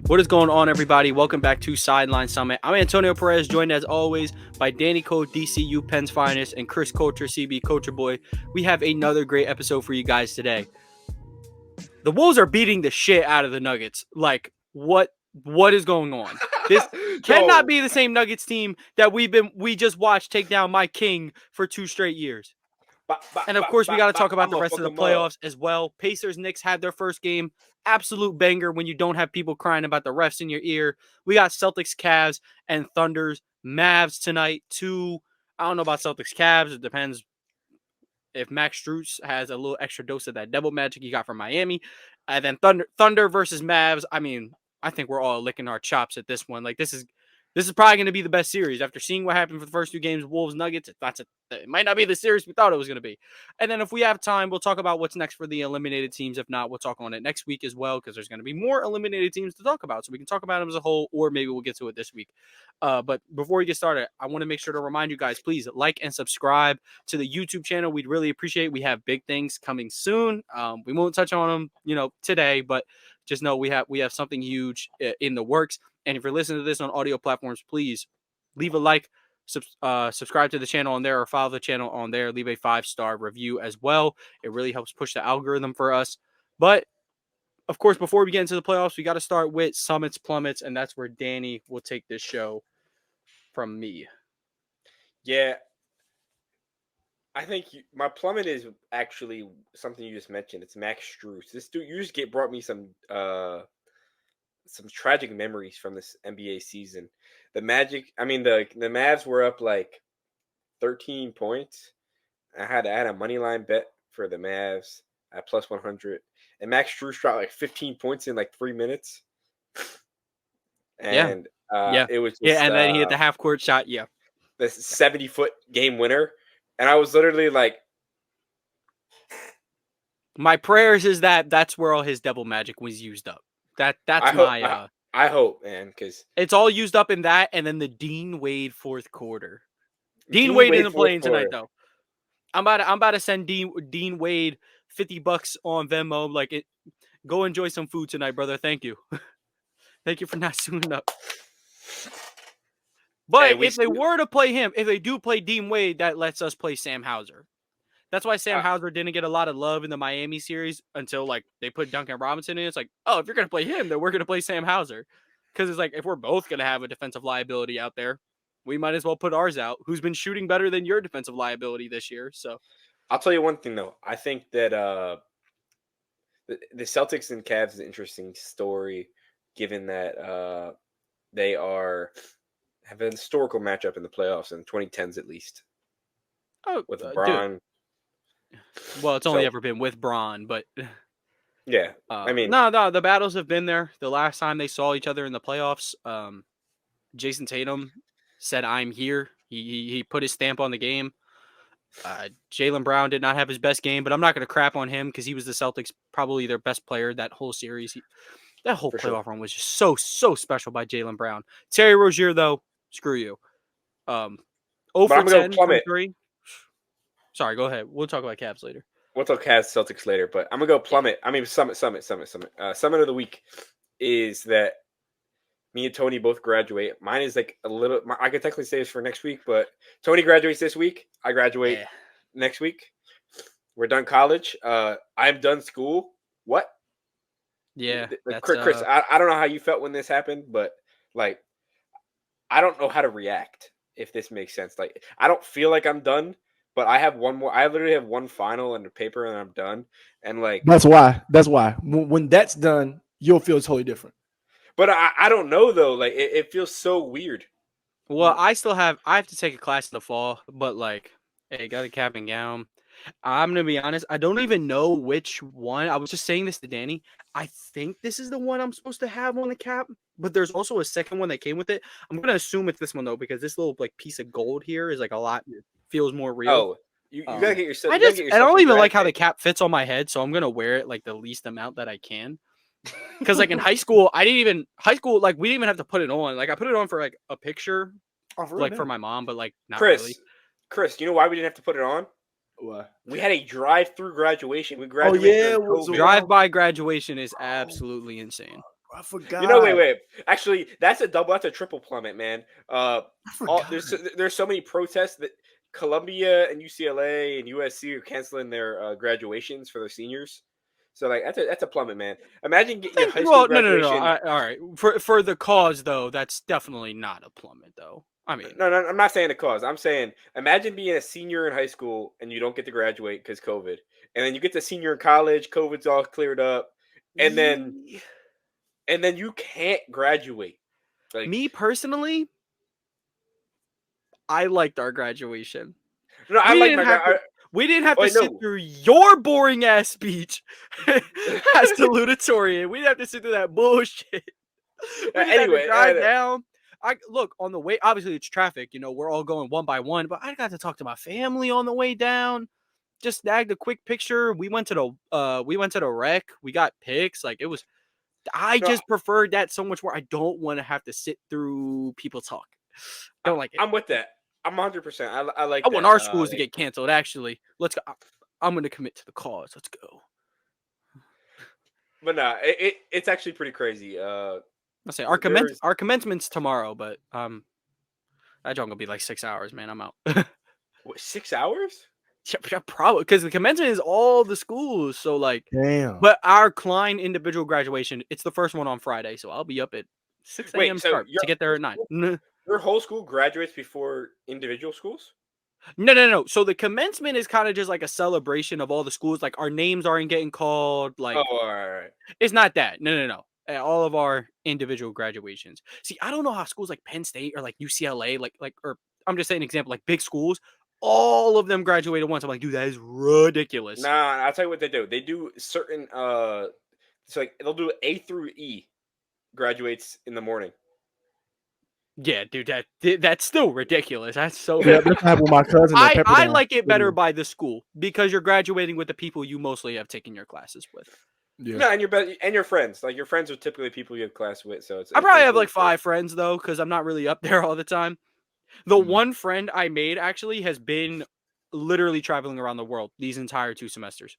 What is going on, everybody? Welcome back to Sideline Summit. I'm Antonio Perez, joined as always by Danny Cole, DCU Penn's finest, and Chris Culture, CB Culture Boy. We have another great episode for you guys today. The Wolves are beating the shit out of the Nuggets. Like, what is going on? This cannot be the same Nuggets team that we just watched take down my king for 2 straight years. And of course, we got to talk about the rest of the playoffs as well. Pacers, Knicks had their first game. Absolute banger when you don't have people crying about the refs in your ear. We got Celtics, Cavs, and Thunders, Mavs tonight. I don't know about Celtics, Cavs. It depends if Max Strus has a little extra dose of that devil magic he got from Miami. And then Thunder versus Mavs. I mean, I think we're all licking our chops at this one. Like, this is probably going to be the best series. After seeing what happened for the first 2 games, Wolves, Nuggets, it might not be the series we thought it was going to be. And then if we have time, we'll talk about what's next for the eliminated teams. If not, we'll talk on it next week as well, because there's going to be more eliminated teams to talk about. So we can talk about them as a whole, or maybe we'll get to it this week. But before we get started, I want to make sure to remind you guys, please like and subscribe to the YouTube channel. We'd really appreciate it. We have big things coming soon. We won't touch on them, today, but just know we have something huge in the works. And if you're listening to this on audio platforms, please leave a like, subscribe to the channel on there, or follow the channel on there. Leave a 5-star review as well. It really helps push the algorithm for us. But, of course, before we get into the playoffs, we got to start with Summits, Plummets, and that's where Danny will take this show from me. Yeah. I think my plummet is actually something you just mentioned. It's Max Strus. This dude, you just brought me some tragic memories from this NBA season. The Mavs were up like 13 points. I had a money line bet for the Mavs at plus 100, and Max Strus shot like 15 points in like 3 minutes. And it was just, and then he hit the half court shot. Yeah, the 70-foot game winner, and I was literally like, my prayers is that's where all his devil magic was used up. I hope, man, because it's all used up in that, and then the Dean Wade fourth quarter. Dean Wade isn't playing tonight, though. I'm about to send Dean Wade $50 on Venmo. Like, go enjoy some food tonight, brother. Thank you. Thank you for not suiting up. But if they were to play him, if they do play Dean Wade, that lets us play Sam Hauser. That's why Sam Hauser didn't get a lot of love in the Miami series until, like, they put Duncan Robinson in. It's like, oh, if you're going to play him, then we're going to play Sam Hauser. Because it's like, if we're both going to have a defensive liability out there, we might as well put ours out, who's been shooting better than your defensive liability this year. So I'll tell you one thing, though. I think that the Celtics and Cavs is an interesting story, given that they have a historical matchup in the playoffs in 2010s at least. Oh, with LeBron. Well, it's only ever been with Bron, but yeah, no, the battles have been there. The last time they saw each other in the playoffs, Jason Tatum said, "I'm here." He put his stamp on the game. Jaylen Brown did not have his best game, but I'm not going to crap on him because he was the Celtics' probably their best player that whole series. That whole playoff run was just so special by Jaylen Brown. Terry Rozier, though, screw you. 0 for 10 from 3. Sorry, go ahead. We'll talk about Cavs later. We'll talk Cavs, Celtics later, but I'm going to go plummet. I mean, Summit. Summit of the week is that me and Tony both graduate. Mine is like I could technically say this for next week, but Tony graduates this week. I graduate next week. We're done college. I'm done school. What? Yeah. Chris, I don't know how you felt when this happened, but like, I don't know how to react, if this makes sense. Like, I don't feel like I'm done. But I have one more. I literally have one final and a paper, and I'm done. And like that's why. When that's done, you'll feel totally different. But I don't know though. Like it feels so weird. Well, I have to take a class in the fall, but like, hey, got a cap and gown. I'm gonna be honest. I don't even know which one. I was just saying this to Danny. I think this is the one I'm supposed to have on the cap, but there's also a second one that came with it. I'm gonna assume it's this one though, because this little like piece of gold here is like a lot. Feels more real. Oh, you gotta get yourself. I don't even like how the cap fits on my head, so I'm gonna wear it like the least amount that I can. Because like in high school, we didn't even have to put it on. Like I put it on for like a picture, for my mom, but like not really. Chris, you know why we didn't have to put it on? What? We had a drive-through graduation. We Oh graduated yeah, during it was COVID. Drive-by graduation is absolutely insane. I forgot. You know, wait. Actually, that's a triple plummet, man. I forgot. There's so many protests that Columbia and UCLA and USC are canceling their graduations for their seniors. So like that's a plummet, man. Imagine getting your high school Well, no. graduation. All right. For the cause though, that's definitely not a plummet though. I mean, No, I'm not saying the cause. I'm saying imagine being a senior in high school and you don't get to graduate because COVID, and then you get to senior in college, COVID's all cleared up, and then you can't graduate. Like me personally, I liked our graduation. no, I We like didn't my. have to. We didn't have to Wait, sit no. through your boring ass speech as salutatorian. We didn't have to sit through that bullshit. We didn't have Anyway, to drive down. I look on the way. Obviously, it's traffic. You know, we're all going one by one. But I got to talk to my family on the way down. Just snagged a quick picture. We went to the rec. We got pics. Like it was. I No, just preferred that so much more. I don't want to have to sit through people talk. Don't like it. I'm with that. I'm 100%. I like. I that. want our schools to get canceled. Actually, let's go. I'm going to commit to the cause. Let's go. But no, it's actually pretty crazy. I say our commencement's tomorrow, but that job gonna be like 6 hours, man. I'm out. What, 6 hours? Yeah, probably because the commencement is all the schools. So like, Damn. but our Klein individual graduation, it's the first one on Friday, so I'll be up at 6 a.m. sharp to get there at 9. Your whole school graduates before individual schools? No. So the commencement is kind of just like a celebration of all the schools. Like our names aren't getting called. Like, Oh, all right. it's not that. No. All of our individual graduations. See, I don't know how schools like Penn State or like UCLA, or I'm just saying an example, like big schools, all of them graduated once. I'm like, dude, that is ridiculous. Nah, I'll tell you what they do. They do certain so like they'll do A through E graduates in the morning. Yeah, dude, that's still ridiculous. That's so. Yeah, that's what happened with my cousin. I like it better by the school because you're graduating with the people you mostly have taken your classes with. Yeah. No, and your friends. Like your friends are typically people you have class with. So I probably have like 5 friends though, because I'm not really up there all the time. The one friend I made actually has been literally traveling around the world these entire 2 semesters.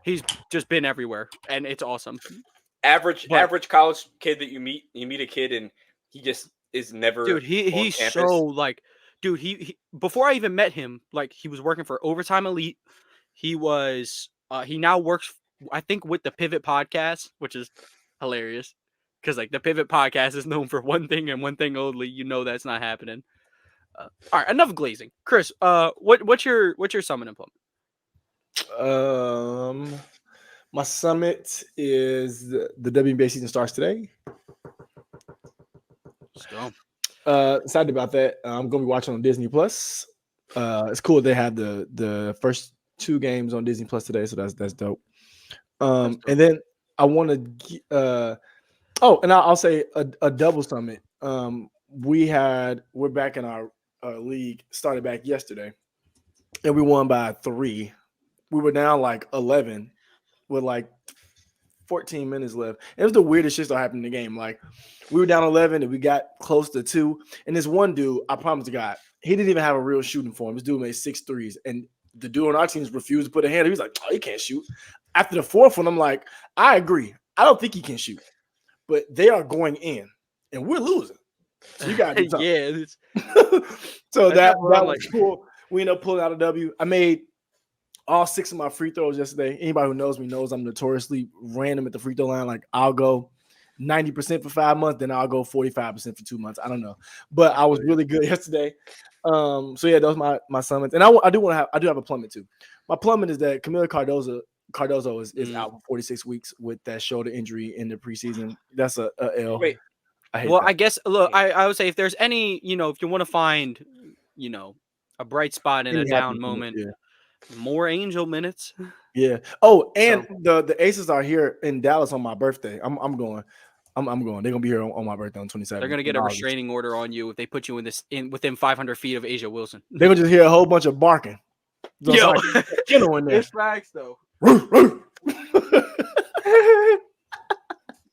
He's just been everywhere, and it's awesome. Average college kid that you meet a kid and he just is never. Dude, he's so like, dude, he before I even met him, like he was working for Overtime Elite. He was he now works, I think, with the Pivot Podcast, which is hilarious because like the Pivot Podcast is known for one thing and one thing only. You know that's not happening. All right, enough glazing. Chris, what's your summit and plummet? My summit is the WNBA season starts today. Let's go. Excited about that. I'm gonna be watching on Disney Plus. It's cool they have the first 2 games on Disney Plus today, so that's dope. And then I want to and I'll say a double summit. We're back in our league, started back yesterday, and we won by 3. We were down like 11 with like 14 minutes left. It was the weirdest shit that happened in the game. Like we were down 11 and we got close to 2. And this one dude, I promise to God, he didn't even have a real shooting form. This dude made 6 threes. And the dude on our teams refused to put a hand. He was like, oh, he can't shoot. After the 4th one, I'm like, I agree. I don't think he can shoot. But they are going in. And we're losing. So you got to do something. Yeah. So that was cool. We ended up pulling out a W. I made all 6 of my free throws yesterday. Anybody who knows me knows I'm notoriously random at the free throw line. Like I'll go 90% for 5 months, then I'll go 45% for 2 months. I don't know, but I was really good yesterday. So yeah, those are my summits, and I do have a plummet too. My plummet is that Camila Cardozo is out for 46 weeks with that shoulder injury in the preseason. That's a L. Wait. I guess look, I would say if there's any, if you want to find, a bright spot in a down moment. Yeah. More Angel minutes. Yeah. Oh, and the Aces are here in Dallas on my birthday. I'm going. I'm going. They're gonna be here on my birthday on 27th. They're gonna get a restraining order on you if they put you within 500 feet of Asia Wilson. They're gonna just hear a whole bunch of barking. Yo, in there. It's facts though.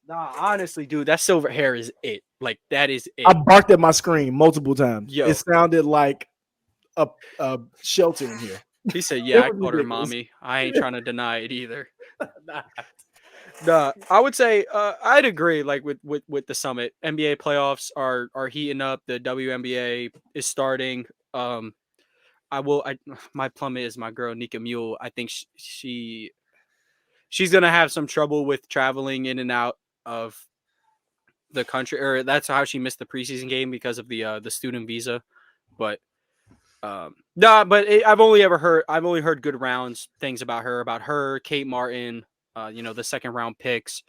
Nah, honestly, dude, that silver hair is it. Like that is it. I barked at my screen multiple times. Yo. It sounded like a shelter in here. He said, "Yeah, I was called her ridiculous. mommy. I ain't trying to deny it either." Nah, I would say I'd agree. Like with the summit, NBA playoffs are heating up. The WNBA is starting. I will. My plummet is my girl Nika Mule. I think she's gonna have some trouble with traveling in and out of the country, or that's how she missed the preseason game because of the student visa. But I've only heard good things about her, Kate Martin, the second round picks.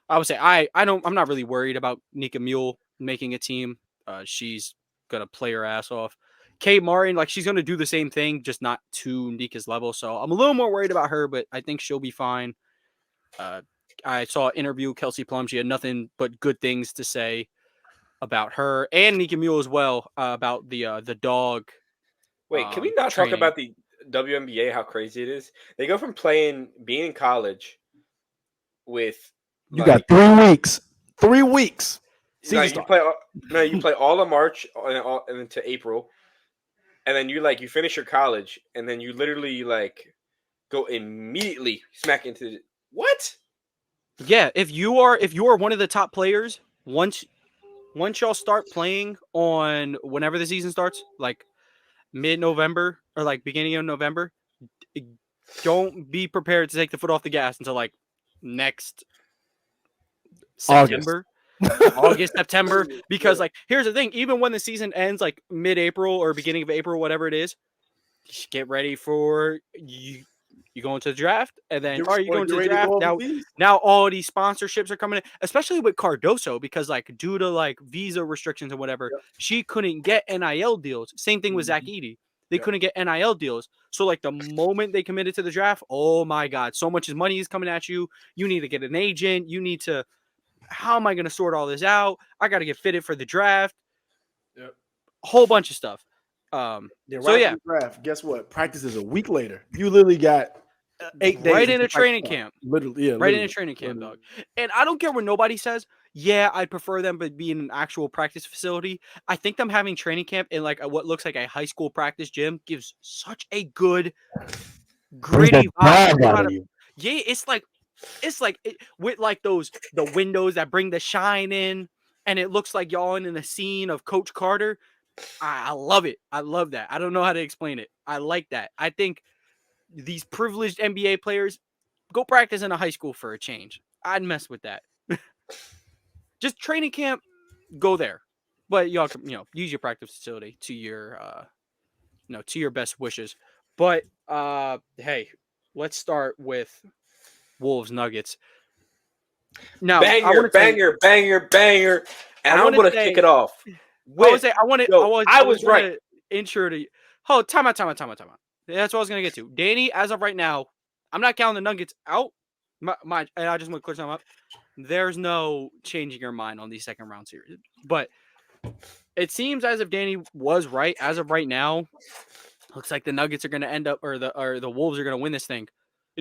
I would say I'm not really worried about Nika Mule making a team. She's gonna play her ass off. Kate Martin, like she's gonna do the same thing, just not to Nika's level. So I'm a little more worried about her, but I think she'll be fine. I saw an interview Kelsey Plum. She had nothing but good things to say about her and Nika Mule as well, about the dog. Wait, can we not talk training. about the WNBA? How crazy it is! They go from being in college with You got 3 weeks. 3 weeks. No, you play all of March and into April, and then you finish your college, and then you literally go immediately smack into what? Yeah, if you are one of the top players, once y'all start playing on whenever the season starts, like mid-November or like beginning of November, don't be prepared to take the foot off the gas until like next September. August, September, because like here's the thing, even when the season ends like mid-April or beginning of April, whatever it is, get ready for you going to the draft, and then are you going to the draft now all these sponsorships are coming in, especially with Cardoso, because like due to like visa restrictions and whatever, she couldn't get NIL deals. Same thing with Zach Edey. They couldn't get NIL deals. So like the moment they committed to the draft, oh my God, so much money is coming at you. You need to get an agent. You need to, how am I going to sort all this out? I got to get fitted for the draft. Yep. A whole bunch of stuff. Draft. Guess what? Practice is a week later. You literally got 8 days. Right in a training camp. Literally, yeah. Right in a training camp, dog. And I don't care what nobody says. Yeah, I'd prefer them but be in an actual practice facility. I think them having training camp in like what looks like a high school practice gym gives such a good, gritty vibe. Yeah, it's like with like the windows that bring the shine in, and it looks like y'all in the scene of Coach Carter. I love it. I love that. I don't know how to explain it. I like that. I think these privileged NBA players go practice in a high school for a change. I'd mess with that. Just training camp, go there. But y'all can, use your practice facility to your to your best wishes. But hey, let's start with Wolves Nuggets. Now, banger. And I'm going to kick it off. I was right. Intro to time out. That's what I was going to get to. Danny, as of right now, I'm not counting the Nuggets out. And I just want to clear something up. There's no changing your mind on the second round series. But it seems as if Danny was right. As of right now, looks like the Nuggets are going to end up, or the Wolves are going to win this thing.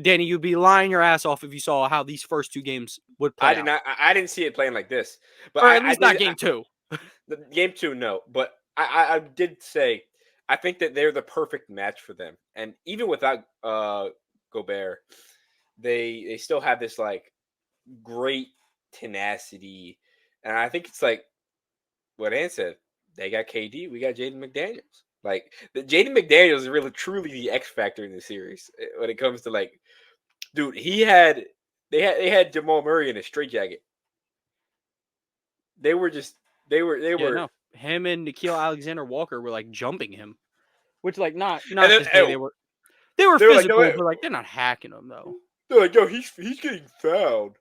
Danny, you'd be lying your ass off if you saw how these first two games would play. I didn't see it playing like this. But or at least not game two. Game two, no. But I did say I think that they're the perfect match for them. And even without Gobert, they still have this like great tenacity. And I think it's like what Ann said. They got KD, we got Jaden McDaniels. Like Jaden McDaniels is really truly the X factor in the series when it comes to like, dude. They had Jamal Murray in a straitjacket. They were. No. Him and Nickeil Alexander-Walker were like jumping him, which like not to say they were physical, but like they're not hacking him though. They're like, yo, he's getting fouled.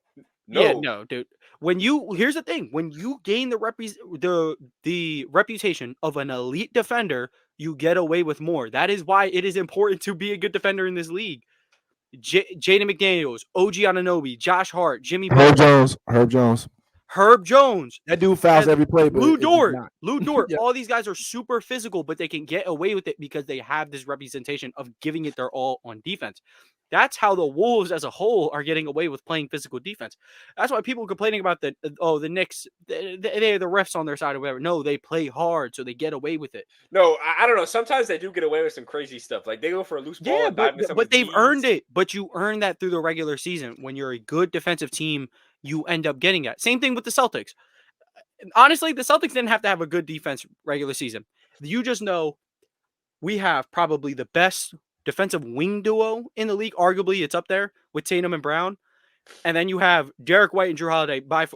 No. Yeah, no, dude. Here's the thing: when you gain the reputation of an elite defender, you get away with more. That is why it is important to be a good defender in this league. Jaden McDaniels, OG Anunoby, Josh Hart, Jimmy Butler, Herb Jones. That dude fouls every play. But Lou Dort. Yep. All these guys are super physical, but they can get away with it because they have this representation of giving it their all on defense. That's how the Wolves as a whole are getting away with playing physical defense. That's why people are complaining about the Knicks, they have the refs on their side or whatever. No, they play hard, so they get away with it. No, I don't know. Sometimes they do get away with some crazy stuff. Like they go for a loose ball Yeah, and dive into someone's but they've knees. earned it. But you earn that through the regular season. When you're a good defensive team, you end up getting that. Same thing with the Celtics. Honestly, the Celtics didn't have to have a good defense regular season. You just know we have probably the best defensive wing duo in the league. Arguably, it's up there with Tatum and Brown. And then you have Derek White and Drew Holiday, by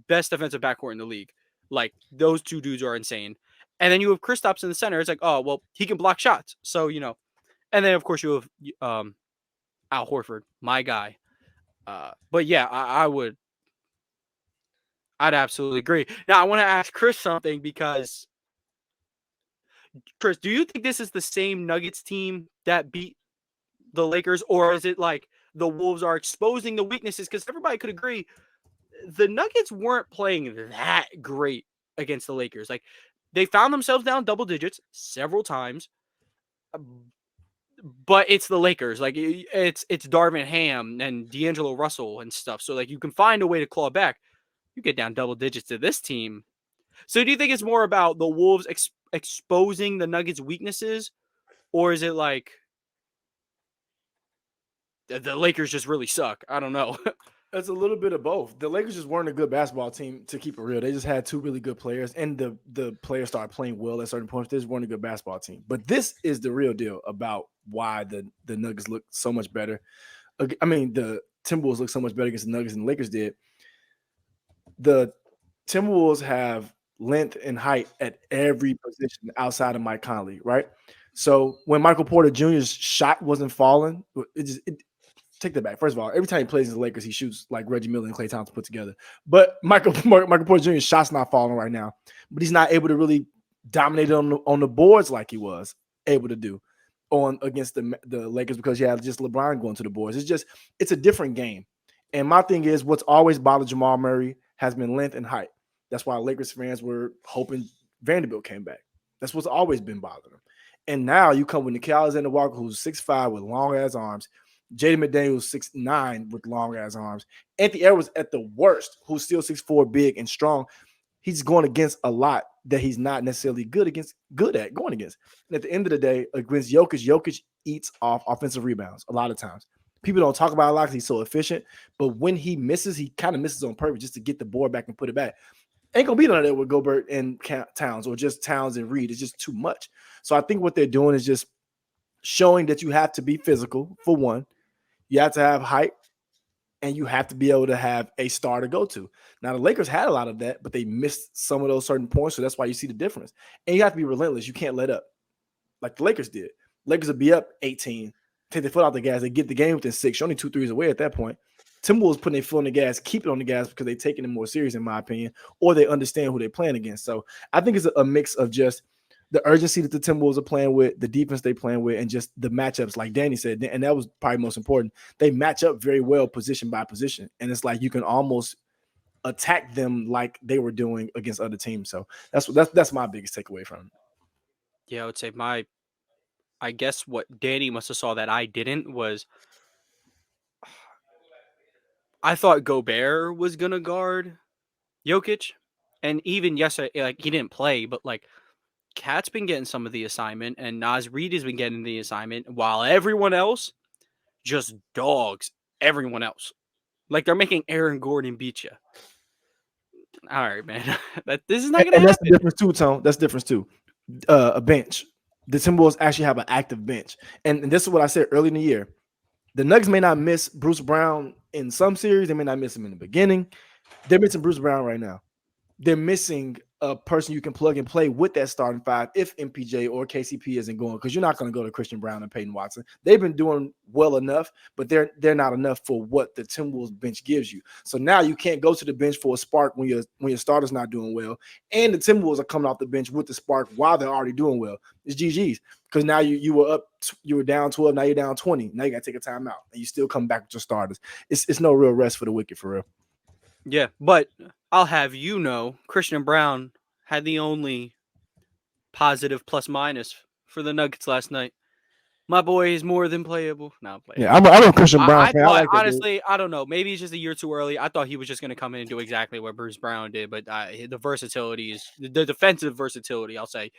best defensive backcourt in the league. Like, those two dudes are insane. And then you have Kristaps in the center. It's like, oh, well, he can block shots. So, you know. And then, of course, you have Al Horford, my guy. But yeah, I'd absolutely agree. Now, I want to ask Chris something because, Chris, do you think this is the same Nuggets team that beat the Lakers, or is it like the Wolves are exposing the weaknesses? Because everybody could agree the Nuggets weren't playing that great against the Lakers. Like, they found themselves down double digits several times, but it's the Lakers. Like, it's Darvin Ham and D'Angelo Russell and stuff. So, like, you can find a way to claw back. You get down double digits to this team. So do you think it's more about the Wolves exposing the Nuggets' weaknesses, or is it like the Lakers just really suck? I don't know. It's a little bit of both. The Lakers just weren't a good basketball team, to keep it real. They just had two really good players, and the players started playing well at certain points. They just weren't a good basketball team. But this is the real deal about why the Nuggets look so much better. I mean, the Timberwolves look so much better against the Nuggets than the Lakers did. The Timberwolves have length and height at every position outside of Mike Conley, right? So when Michael Porter Jr.'s shot wasn't falling, take that back. First of all, every time he plays in the Lakers, he shoots like Reggie Miller and Klay Thompson put together. But Michael Porter Jr.'s shot's not falling right now, but he's not able to really dominate on the boards like he was able to do against the Lakers, because you have just LeBron going to the boards. It's a different game. And my thing is, what's always bothered Jamal Murray has been length and height. That's why Lakers fans were hoping Vanderbilt came back. That's what's always been bothering them. And now you come with Nickeil Alexander-Walker, who's 6'5" with long-ass arms, Jaden McDaniels 6'9" with long-ass arms, Anthony Edwards at the worst, who's still 6'4", big and strong. He's going against a lot that he's not necessarily good at going against. And at the end of the day, against Jokic eats off offensive rebounds a lot of times. People don't talk about it a lot because he's so efficient, but when he misses, he kind of misses on purpose just to get the board back and put it back. Ain't gonna be none of that with Gobert and Towns, or just Towns and Reed. It's just too much. So I think what they're doing is just showing that you have to be physical, for one. You have to have height, and you have to be able to have a star to go to. Now, the Lakers had a lot of that, but they missed some of those certain points, so that's why you see the difference. And you have to be relentless. You can't let up like the Lakers did. Lakers would be up 18, take their foot off the gas. They get the game within 6. You're only 2 threes away at that point. Timberwolves putting their foot on the gas, keep it on the gas because they're taking it more serious, in my opinion, or they understand who they're playing against. So I think it's a mix of just the urgency that the Timberwolves are playing with, the defense they're playing with, and just the matchups, like Danny said, and that was probably most important. They match up very well position by position, and it's like you can almost attack them like they were doing against other teams. So that's my biggest takeaway from it. Yeah, I would say I guess what Danny must have saw that I didn't was I thought Gobert was gonna guard Jokic, and even yesterday, like, he didn't play, but like Cat's been getting some of the assignment, and Naz Reid has been getting the assignment, while everyone else just dogs everyone else. Like, they're making Aaron Gordon beat you. All right, man. This is not gonna happen. That's the difference too, Tone. That's the difference too. A bench. The Timberwolves actually have an active bench, and this is what I said early in the year. The Nuggets may not miss Bruce Brown in some series. They may not miss him in the beginning. They're missing Bruce Brown right now. They're missing a person you can plug and play with that starting five if MPJ or KCP isn't going, because you're not going to go to Christian Brown and Peyton Watson. They've been doing well enough, but they're not enough for what the Timberwolves bench gives you. So now you can't go to the bench for a spark when your starter's not doing well, and the Timberwolves are coming off the bench with the spark while they're already doing well. It's GG's, because now you were down 12, now you're down 20. Now you got to take a timeout, and you still come back with your starters. It's no real rest for the wicked, for real. Yeah, but I'll have you know, Christian Brown had the only positive plus minus for the Nuggets last night. My boy is more than playable. Not playable. Yeah, I'm a Christian Brown I fan. I thought like that dude. honestly, I don't know. Maybe it's just a year too early. I thought he was just going to come in and do exactly what Bruce Brown did, but the versatility is the defensive versatility. I'll say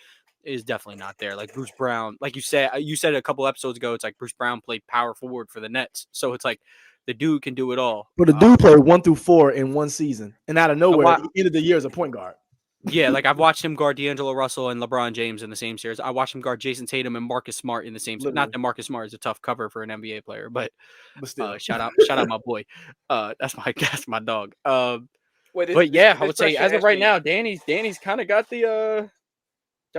is definitely not there. Like Bruce Brown, like you said a couple episodes ago. It's like Bruce Brown played power forward for the Nets, so it's like the dude can do it all. But the dude played 1 through 4 in one season, and out of nowhere, he ended the year as a point guard. Yeah, like I've watched him guard D'Angelo Russell and LeBron James in the same series. I watched him guard Jason Tatum and Marcus Smart in the same series. Not that Marcus Smart is a tough cover for an NBA player, but still, shout out my boy. That's my dog. Wait, but yeah, I would say as of right now, Danny's kind of got the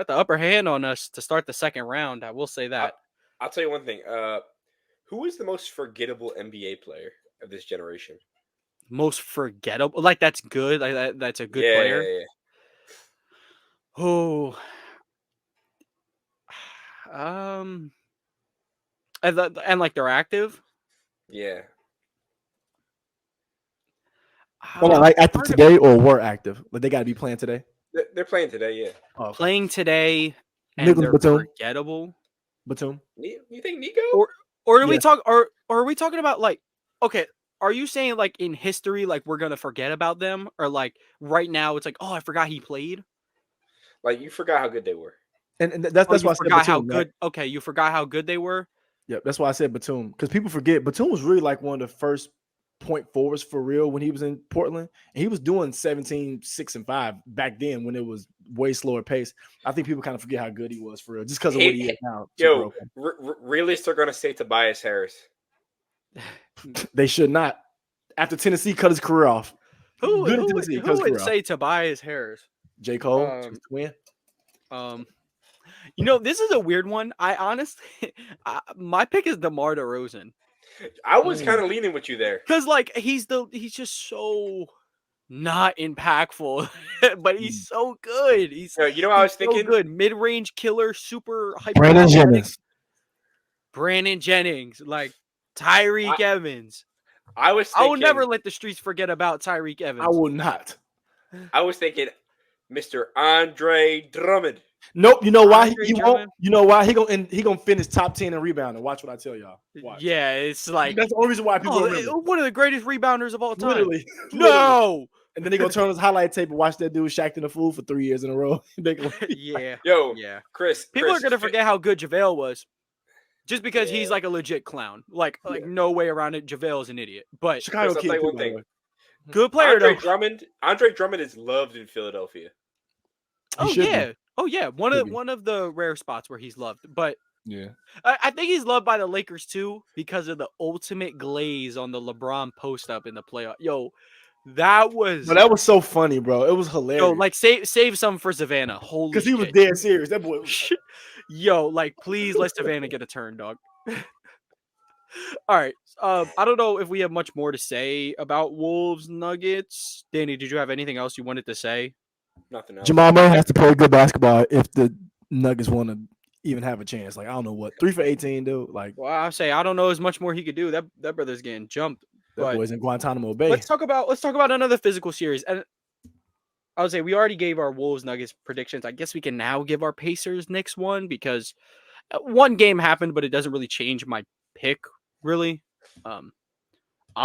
upper hand on us to start the second round. I will say that. I'll tell you one thing. Who is the most forgettable NBA player of this generation? Most forgettable? Like that's good. Like that's a good player. Yeah. Oh, and like they're active. Yeah. Like active today or were active? Like they got to be playing today. They're playing today. Yeah. Oh, okay. Playing today, and they're forgettable. Batum. You think Nico? Or do we talk? Or are we talking about like? Okay, are you saying like in history, like we're gonna forget about them, or like right now it's like, oh, I forgot he played. Like you forgot how good they were, and that's why I said Batum, how good. Right? Okay, you forgot how good they were. Yeah, that's why I said Batum, because people forget Batum was really like one of the first point forwards for real when he was in Portland, and he was doing 17, 6, and 5 back then when it was way slower pace. I think people kind of forget how good he was for real, just because of what he is now. Yo, realists are gonna say Tobias Harris. They should not. After Tennessee cut his career off, who would say Tobias Harris? J. Cole, twin. You know, this is a weird one. I honestly, my pick is DeMar DeRozan. I was kind of leaning with you there because, like, he's just so not impactful, but he's so good. He's you know what I was thinking? So good, mid-range killer, super hyper. Brandon Jennings, like Tyreek Evans. I will never let the streets forget about Tyreek Evans. I will not. I was thinking, Mr. Andre Drummond. Nope. You know why he won't? You know why he gonna finish top 10 in rebounding. Watch what I tell y'all. Watch. Yeah, it's like that's the only reason why people remember. One of the greatest rebounders of all time. Literally. No. And then they gonna turn his highlight tape and watch that dude Shaqtin' a Fool for 3 years in a row. Yeah. Chris. People are gonna forget how good JaVale was, just because he's like a legit clown. Like no way around it. JaVale is an idiot. But Chicago Chris, kid, I'll tell you one thing. Good player though. Andre Drummond is loved in Philadelphia. Oh yeah. One of the rare spots where he's loved. But yeah, I think he's loved by the Lakers too because of the ultimate glaze on the LeBron post up in the playoff. Yo, that was so funny, bro. It was hilarious. Yo, like save some for Savannah. Holy, because he was dead serious. That boy. Yo, like please let Savannah get a turn, dog. All right. I don't know if we have much more to say about Wolves Nuggets. Danny, did you have anything else you wanted to say? Nothing else. Jamal Murray has to play good basketball if the Nuggets want to even have a chance. Like I don't know what 3 for 18, dude. Like, well, I say I don't know as much more he could do. That brother's getting jumped. That boy's in Guantanamo Bay. Let's talk about another physical series. And I would say we already gave our Wolves Nuggets predictions. I guess we can now give our Pacers Knicks one because one game happened, but it doesn't really change my pick really. I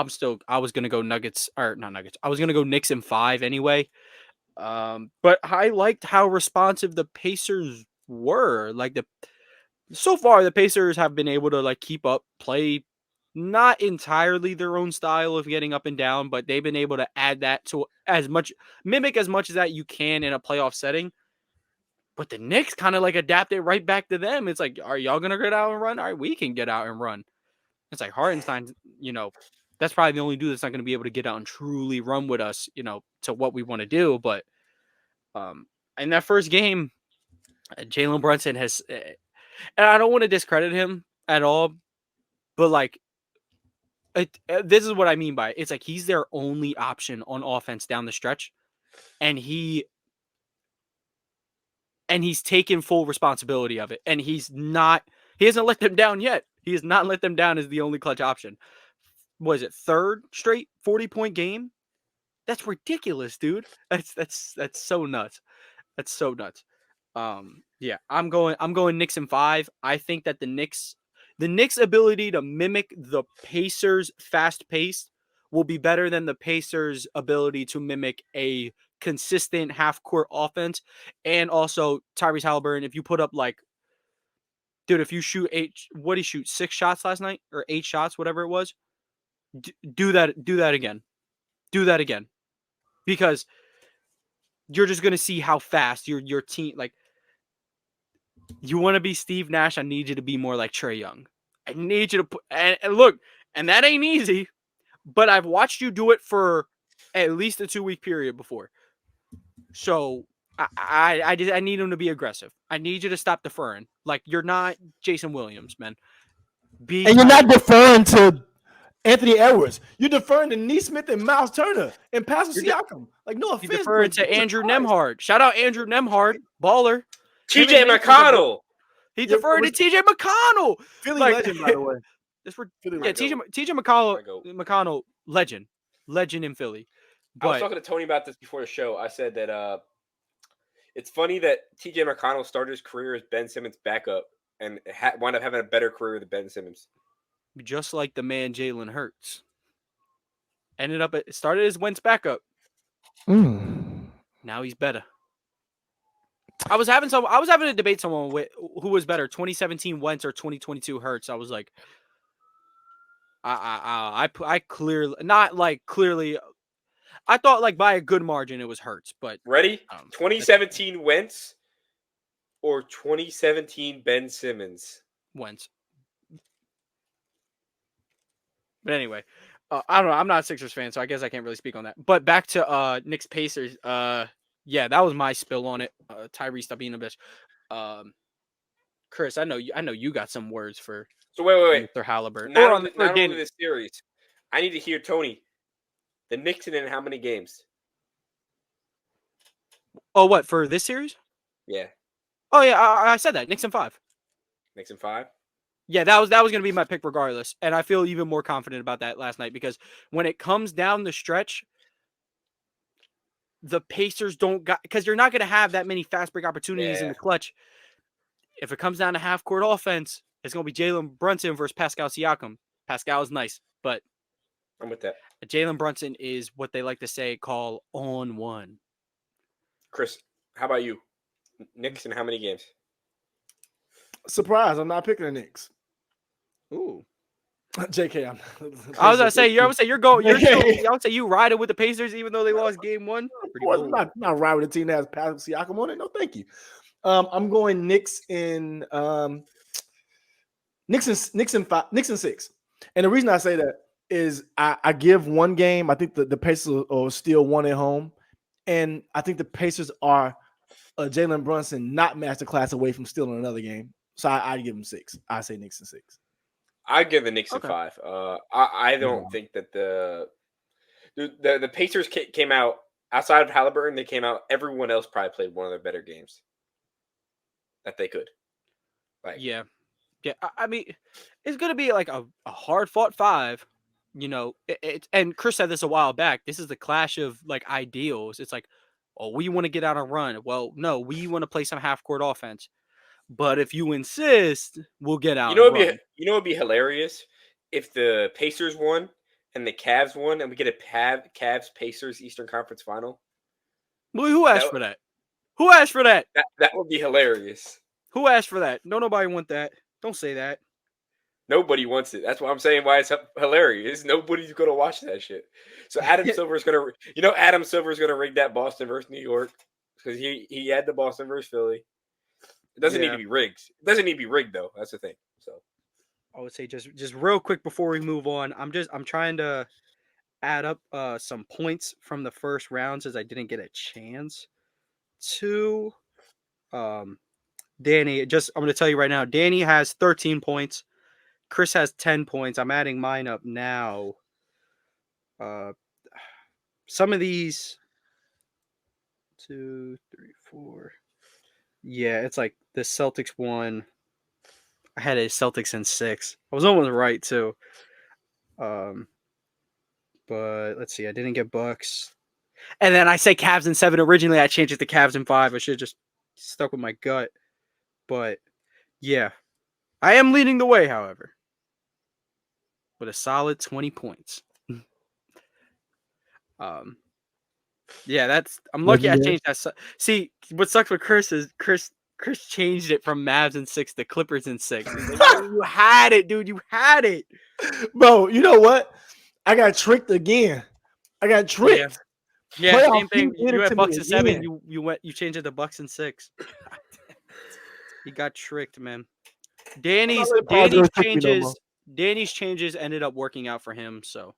was gonna go Nuggets or not Nuggets. I was gonna go Knicks in 5 anyway. But I liked how responsive the Pacers were. Like so far, the Pacers have been able to like keep up, play not entirely their own style of getting up and down, but they've been able to add that to mimic as much as that you can in a playoff setting. But the Knicks kind of like adapted right back to them. It's like, are y'all gonna get out and run? All right, we can get out and run. It's like Hartenstein, that's probably the only dude that's not going to be able to get out and truly run with us, to what we want to do. But in that first game, Jalen Brunson has, and I don't want to discredit him at all, but like, this is what I mean by it. It's like he's their only option on offense down the stretch, and he's taken full responsibility of it, and he hasn't let them down yet. He has not let them down as the only clutch option. Was it third straight 40-point game? That's ridiculous, dude. That's so nuts. That's so nuts. Yeah, I'm going Knicks in 5. I think that the Knicks, The Knicks' ability to mimic the Pacers' fast pace will be better than the Pacers' ability to mimic a consistent half-court offense. And also, Tyrese Halliburton, if you put up like, dude, if you shoot 6 shots last night or 8 shots, whatever it was, do that again. Do that again. Because you're just going to see how fast your team, like, you want to be Steve Nash, I need you to be more like Trae Young. I need you to put, and look, and that ain't easy, but I've watched you do it for at least a 2-week period before. So I need him to be aggressive. I need you to stop deferring. Like, you're not Jason Williams, man. And you're not deferring to Anthony Edwards. You're deferring to Neesmith and Miles Turner and Pascal Siakam. Like, no offense. You're deferring to Andrew Nembhard. Shout out Andrew Nembhard, baller. TJ McConnell. He deferred to TJ McConnell. Philly legend, by the way. TJ McConnell, legend in Philly. But I was talking to Tony about this before the show. I said that it's funny that TJ McConnell started his career as Ben Simmons' backup and wound up having a better career than Ben Simmons. Just like the man Jalen Hurts. Started as Wentz backup. Now he's better. I was having a debate someone with who was better, 2017 Wentz or 2022 Hurts. I was like, I clearly not like clearly. I thought like by a good margin it was Hurts, but ready 2017 Wentz or 2017 Ben Simmons. Wentz. But anyway, I don't know. I'm not a Sixers fan, so I guess I can't really speak on that. But back to Knicks Pacers. Yeah, that was my spill on it. Tyrese stop being a bitch. Chris, I know you got some words for. So wait. Mr. Halliburton. Not only this series. I need to hear Tony. The Knicks in how many games? Oh, what for this series? Yeah. Oh yeah, I said that. Knicks in 5. Knicks in 5. Yeah, that was going to be my pick regardless, and I feel even more confident about that last night because when it comes down the stretch, the Pacers because you're not going to have that many fast break opportunities in the clutch. If it comes down to half court offense, it's going to be Jalen Brunson versus Pascal Siakam. Pascal is nice, but I'm with that. Jalen Brunson is what they like to say call on one. Chris, how about you? Knicks in how many games? Surprise! I'm not picking the Knicks. Ooh. JK, I was gonna say you're going. I would say you riding with the Pacers even though they lost game 1. Cool. Not riding with a team that has Pascal Siakam on it. No, thank you. I'm going Knicks in 6. And the reason I say that is I give one game. I think the Pacers are still 1 at home, and I think the Pacers are Jalen Brunson not masterclass away from stealing another game. So I give them 6. I say Knicks in 6. I give the Knicks in 5. I don't think that the Pacers came out outside of Halliburton. They came out. Everyone else probably played one of their better games that they could. Yeah. I mean, it's gonna be like a hard fought 5. You know, and Chris said this a while back. This is the clash of like ideals. It's like, oh, we want to get out and run. Well, no, we want to play some half court offense. But if you insist, we'll get out. It'd be hilarious if the Pacers won and the Cavs won, and we get a Cavs Pacers Eastern Conference Final. Well, who asked for that? Who asked for that? That would be hilarious. Who asked for that? No, nobody want that. Don't say that. Nobody wants it. That's why I'm saying why it's hilarious. Nobody's gonna watch that shit. So Adam Silver's gonna, rig that Boston versus New York because he had the Boston versus Philly. It doesn't need to be rigged. It doesn't need to be rigged though. That's the thing. So I would say just real quick before we move on, I'm trying to add up some points from the first rounds as I didn't get a chance to. Danny, I'm going to tell you right now, Danny has 13 points. Chris has 10 points. I'm adding mine up now. Some of these 2, 3, 4. Yeah, it's like the Celtics won. I had a Celtics in 6. I was almost right too. But let's see. I didn't get Bucks. And then I say Cavs in 7. Originally, I changed it to Cavs in 5. I should have just stuck with my gut. But yeah, I am leading the way, however, with a solid 20 points. Yeah, I'm lucky I changed that. See, what sucks with Chris is Chris changed it from Mavs in 6 to Clippers in 6. He's like, you had it, dude. You had it. Bro, you know what? I got tricked again. I got tricked. Yeah, Playoff same thing. did it You had to Bucks me in 7. again. You changed it to Bucks in 6. He got tricked, man. Danny's changes ended up working out for him. So,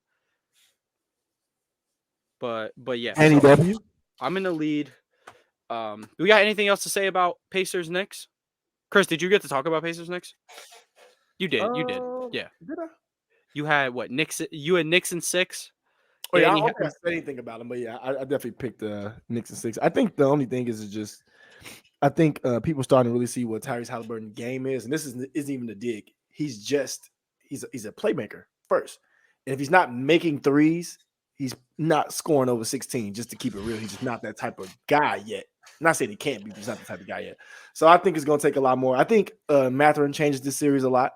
but yeah. Danny W. I'm in the lead. Do we got anything else to say about Pacers Knicks? Chris, did you get to talk about Pacers Knicks? You did. You did. Yeah. Did I? You had what? Knicks. You had Knicks in 6. Oh, yeah, I don't think I said anything about them, but yeah, I definitely picked the Knicks in 6. I think the only thing is just, I think people starting to really see what Tyrese Halliburton's game is, and this isn't even a dig. He's a playmaker first, and if he's not making threes, he's not scoring over 16. Just to keep it real, he's just not that type of guy yet. I'm not saying he can't be, but he's not the type of guy yet. So I think it's going to take a lot more. I think Mathurin changes this series a lot.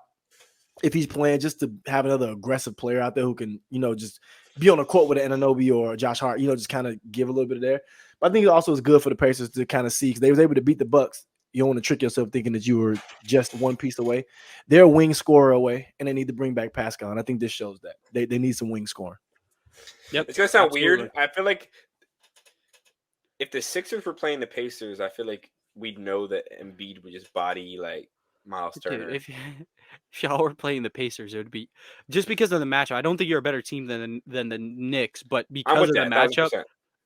If he's playing, just to have another aggressive player out there who can, just be on the court with an Anunoby or Josh Hart, just kind of give a little bit of there. But I think it also is good for the Pacers to kind of see, because they was able to beat the Bucks. You don't want to trick yourself thinking that you were just one piece away. They're a wing scorer away, and they need to bring back Pascal. And I think this shows that they need some wing scoring. Yep, it's gonna sound weird. I feel like if the Sixers were playing the Pacers, I feel like we'd know that Embiid would just body like Miles Turner. Dude, if y'all were playing the Pacers, it would be just because of the matchup. I don't think you're a better team than the Knicks, but because of the matchup, 100%.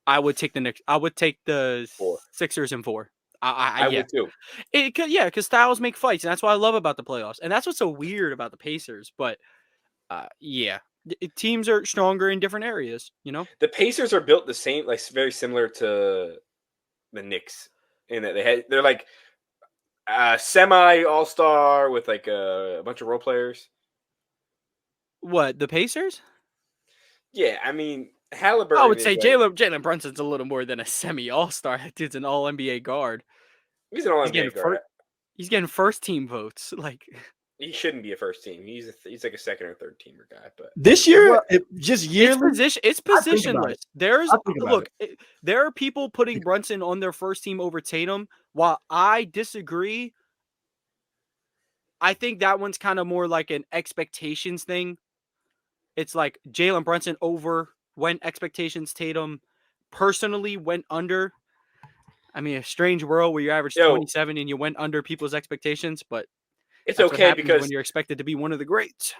I would take the Knicks. I would take the 4. Sixers in 4. I would too. Because styles make fights, and that's what I love about the playoffs, and that's what's so weird about the Pacers. But teams are stronger in different areas. The Pacers are built the same, like very similar to the Knicks, in that they're like semi all-star with like a bunch of role players. What, the Pacers? Yeah, I mean Halliburton. I would say Jalen Brunson's a little more than a semi all-star. That dude's an all NBA guard. He's an all NBA guard. He's getting first team votes. Like, he shouldn't be a first team. He's like a second or third teamer guy. But this year, just yearly, it's positionless. There are people putting Brunson on their first team over Tatum. While I disagree, I think that one's kind of more like an expectations thing. It's like Jalen Brunson over when expectations. Tatum personally went under. I mean, a strange world where you averaged 27 and you went under people's expectations, but it's okay because when you're expected to be one of the greats.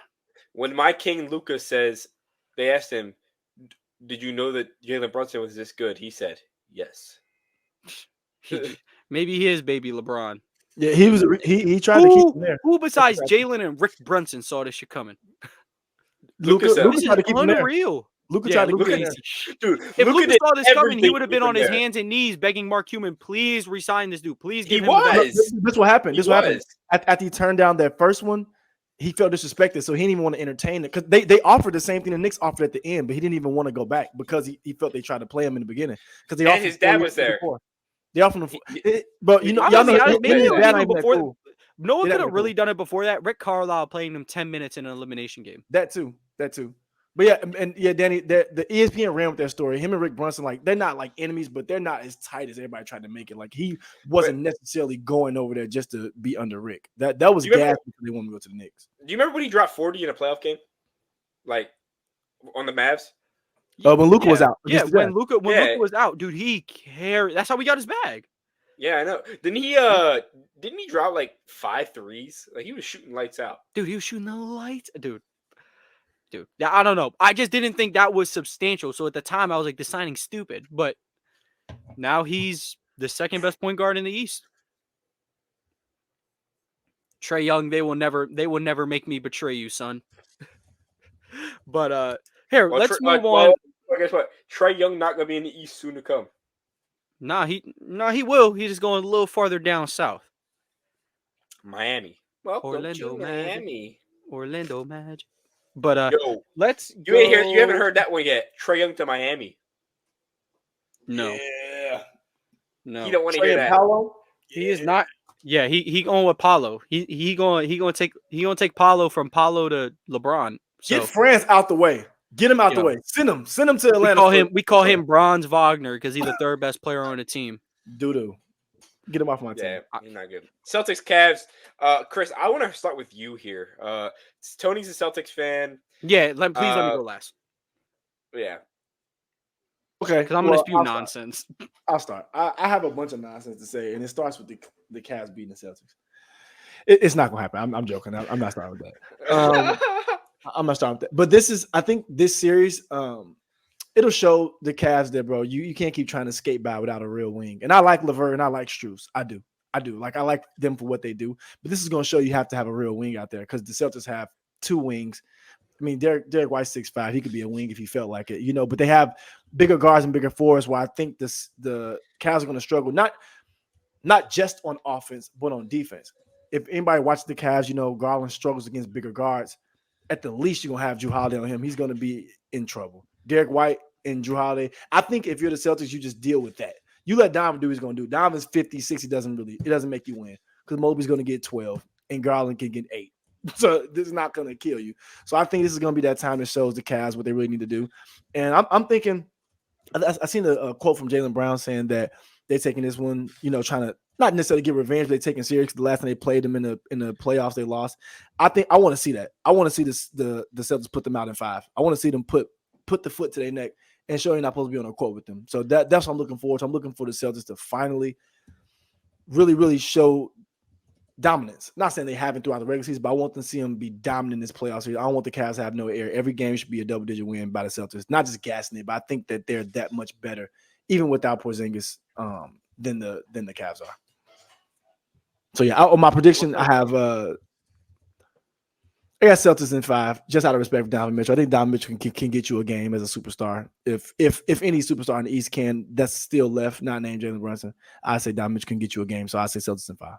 When my king Luka says, they asked him, "Did you know that Jalen Brunson was this good?" He said, "Yes." Maybe he is baby LeBron. Yeah, he was. He tried to keep him there. Who besides Jalen and Rick Brunson saw this shit coming? Luka tried to keep him there. Unreal. Luka tried to get dude. If Luka saw this coming, he would have been on his hands and knees begging Mark Cuban, please resign this dude. Please give him the bag. That's what happened. This what happened. After he turned down that first one, he felt disrespected, so he didn't even want to entertain it. Because they offered the same thing the Knicks offered at the end, but he didn't even want to go back because he felt they tried to play him in the beginning. Because they offered his dad was there. They offered him, but y'all know maybe his dad ain't before. Cool. No one could have really done it before that. Rick Carlisle playing him 10 minutes in an elimination game. That too. But Danny, the ESPN ran with that story. Him and Rick Brunson, like, they're not like enemies, but they're not as tight as everybody tried to make it. Like, he wasn't necessarily going over there just to be under Rick. That was gas because they wanted to go to the Knicks. Do you remember when he dropped 40 in a playoff game, like on the Mavs? When Luka was out. Yeah, when Luka was out, dude, he carried. That's how we got his bag. Yeah, I know. Didn't he drop like 5 threes? Like, he was shooting lights out. Dude, he was shooting the lights, dude. I don't know. I just didn't think that was substantial. So at the time, I was like, the signing's stupid. But now he's the second best point guard in the East. Trae Young, they will never make me betray you, son. But let's move on. Guess what? Trae Young not gonna be in the East soon to come. Nah, he will. He's just going a little farther down south. Miami. Orlando Magic. But let's go. You haven't heard that one yet. Trae Young to Miami. No. Yeah. No. You don't want to hear that. Paolo? He is not. Yeah, he going with Paulo. He gonna take Paulo from Paulo to LeBron. So Get France out the way. Get him out the Yo. way. Send him to Atlanta. we call him Bronze Wagner because he's the third best player on the team. Doo-doo. Get him off my team. Yeah, he's not good. Celtics, Cavs. Chris, I want to start with you here. Tony's a Celtics fan. Yeah, please let me go last. Yeah. Okay. Because I'm gonna spew nonsense. I'll start. I have a bunch of nonsense to say, and it starts with the Cavs beating the Celtics. It's not gonna happen. I'm joking. I'm not starting with that. I'm not starting with that. But I think this series, it'll show the Cavs that, bro, you can't keep trying to skate by without a real wing. And I like LeVert and I like Strus. I do. Like, I like them for what they do. But this is going to show you have to have a real wing out there because the Celtics have two wings. I mean, Derek White's 6'5". He could be a wing if he felt like it, but they have bigger guards and bigger forwards where I think the Cavs are going to struggle, not just on offense, but on defense. If anybody watches the Cavs, Garland struggles against bigger guards. At the least, you're going to have Jrue Holiday on him. He's going to be in trouble. Derek White and Jrue Holiday. I think if you're the Celtics, you just deal with that. You let Donovan do what he's going to do. Donovan's 50, 60 it doesn't make you win because Mobley's going to get 12 and Garland can get 8. So this is not going to kill you. So I think this is going to be that time that shows the Cavs what they really need to do. And I'm thinking, I seen a quote from Jaylen Brown saying that they're taking this one, trying to not necessarily get revenge, but they're taking serious. The last time they played them in the playoffs, they lost. I want to see that. I want to see the Celtics put them out in 5. I want to see them put the foot to their neck and show you're not supposed to be on a court with them. So that's what I'm looking forward to. I'm looking for the Celtics to finally really, really show dominance. Not saying they haven't throughout the regular season, but I want them to see them be dominant in this playoff series. I don't want the Cavs to have no air. Every game should be a double-digit win by the Celtics. Not just gassing it, but I think that they're that much better, even without Porzingis, than the Cavs are. So yeah, on my prediction, I got Celtics in 5, just out of respect for Donovan Mitchell. I think Donovan Mitchell can get you a game as a superstar. If any superstar in the East can, that's still left, not named Jalen Brunson, I say Donovan Mitchell can get you a game. So I say Celtics in 5.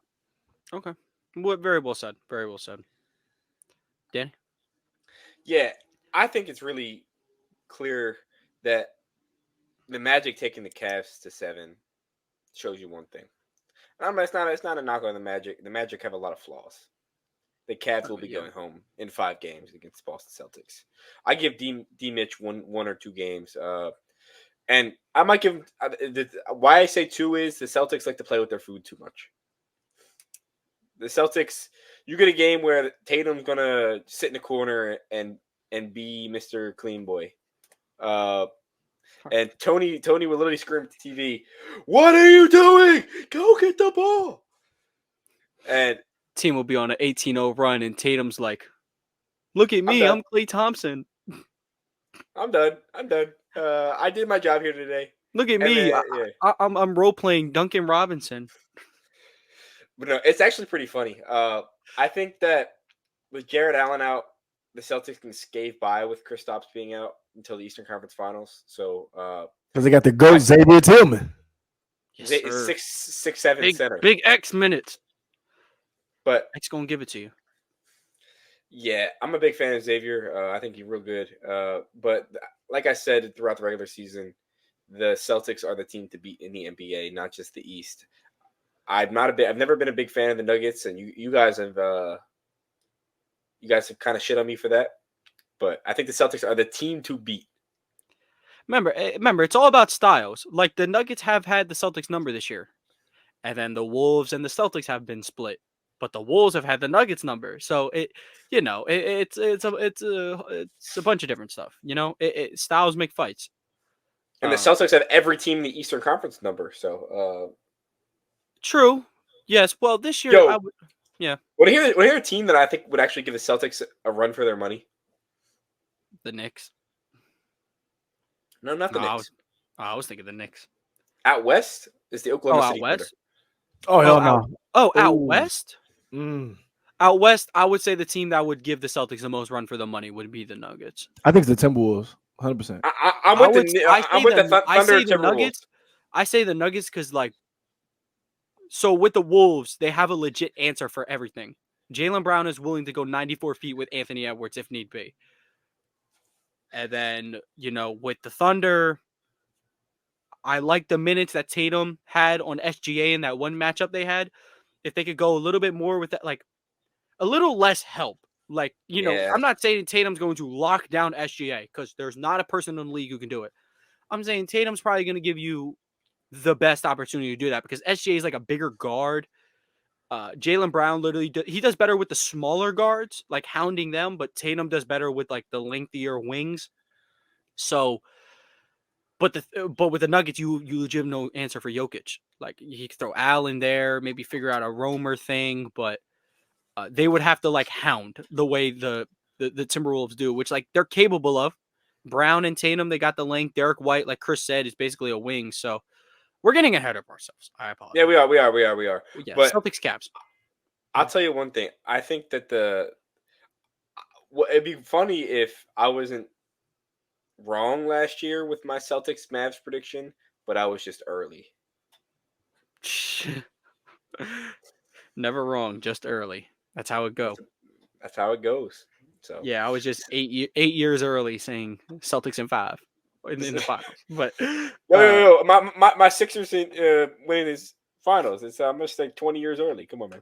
Okay. Very well said. Very well said. Danny? Yeah, I think it's really clear that the Magic taking the Cavs to 7 shows you one thing. It's not a knock on the Magic. The Magic have a lot of flaws. The Cavs will be going home in 5 games against the Boston Celtics. I give D Mitch one or 2 games. And I might give why I say 2 is the Celtics like to play with their food too much. The Celtics, you get a game where Tatum's gonna sit in the corner and be Mr. Clean Boy. And Tony will literally scream at the TV, "What are you doing? Go get the ball!" And team will be on an 18-0 run, and Tatum's like, "Look at me, I'm Klay Thompson. I'm done. I did my job here today. Look at me. I'm role playing Duncan Robinson." But no, it's actually pretty funny. I think that with Jared Allen out, the Celtics can skate by with Kristaps being out until the Eastern Conference Finals. So because they got the GOAT Xavier Tillman. Yes, 6'7" center. Big X minutes. But X gonna give it to you. Yeah, I'm a big fan of Xavier. I think he's real good. But like I said throughout the regular season, the Celtics are the team to beat in the NBA, not just the East. I've never been a big fan of the Nuggets, and you guys have kind of shit on me for that. But I think the Celtics are the team to beat. Remember, it's all about styles. Like the Nuggets have had the Celtics number this year, and then the Wolves and the Celtics have been split, but the Wolves have had the Nuggets number. So it's a bunch of different stuff. Styles make fights. And the Celtics have every team in the Eastern Conference number. So true. Yes. Well, this year, yeah. Want to hear a team that I think would actually give the Celtics a run for their money? The Knicks. No, not the Knicks. I was thinking the Knicks. Out west is the Oklahoma City Thunder. Oh, hell no. Out west? Out west, I would say the team that would give the Celtics the most run for the money would be the Nuggets. I think it's the Timberwolves, 100%. I'm with the Thunder and Nuggets. I say the Nuggets because, so with the Wolves, they have a legit answer for everything. Jaylen Brown is willing to go 94 feet with Anthony Edwards if need be. And then, with the Thunder, I like the minutes that Tatum had on SGA in that one matchup they had. if they could go a little bit more with that, like a little less help. Like, I'm not saying Tatum's going to lock down SGA because there's not a person in the league who can do it. I'm saying Tatum's probably going to give you the best opportunity to do that because SGA is like a bigger guard. Jaylen Brown he does better with the smaller guards, like hounding them, but Tatum does better with like the lengthier wings. So, but with the Nuggets, you legit have no answer for Jokic. Like he could throw Al in there, maybe figure out a roamer thing, but they would have to like hound the way the Timberwolves do, which like they're capable of. Brown and Tatum, they got the length. Derek White, like Chris said, is basically a wing. So we're getting ahead of ourselves. I apologize. Yeah, we are. Yeah, but Celtics Caps. I'll tell you one thing. I think that it'd be funny if I wasn't wrong last year with my Celtics Mavs prediction, but I was just early. Never wrong, just early. That's how it goes. That's how it goes. So yeah, I was just 8 years early saying Celtics in 5 in the finals. But no, my Sixers winning his finals. It's I'm just like 20 years early. Come on, man.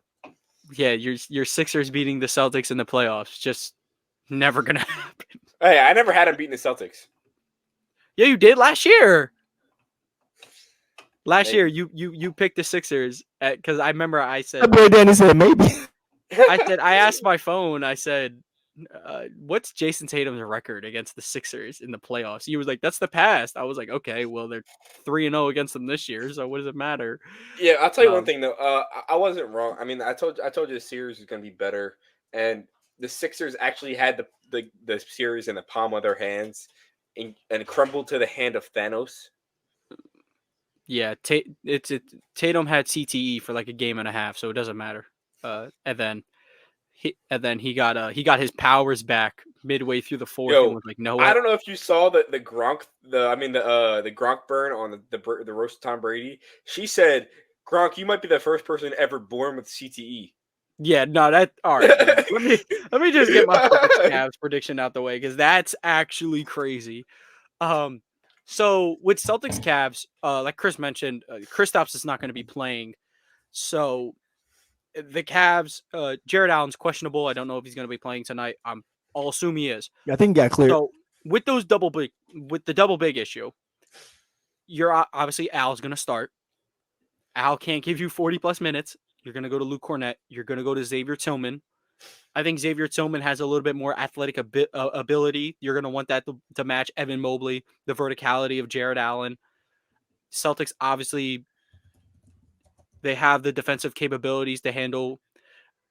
Yeah, your Sixers beating the Celtics in the playoffs just never gonna happen. Hey, I never had them beating the Celtics. Yeah, you did last year. Last year, you picked the Sixers because I remember I said. Danny said maybe. I asked my phone. I said, "What's Jason Tatum's record against the Sixers in the playoffs?" He was like, "That's the past." I was like, "Okay, well they're 3-0 against them this year, so what does it matter?" Yeah, I'll tell you one thing though. I wasn't wrong. I mean, I told you the series was going to be better, and the Sixers actually had the series in the palm of their hands, and crumbled to the hand of Thanos. Yeah, Tatum had CTE for like a game and a half, so it doesn't matter. And then he got his powers back midway through the fourth. Yo, and was like, no, I don't know if you saw the Gronk the Gronk burn on the roast of Tom Brady. She said, Gronk, you might be the first person ever born with CTE. Yeah, no, that all right. let me just get my Cavs prediction out the way because that's actually crazy. So with Celtics Cavs, like Chris mentioned, Kristaps is not going to be playing. So the Cavs, Jared Allen's questionable. I don't know if he's going to be playing tonight. I'll assume he is. I think he got cleared. So with the double big issue, you're obviously Al's going to start. Al can't give you 40 plus minutes. You're going to go to Luke Cornett. You're going to go to Xavier Tillman. I think Xavier Tillman has a little bit more athletic ability. You're going to want that to match Evan Mobley, the verticality of Jared Allen. Celtics, obviously, they have the defensive capabilities to handle,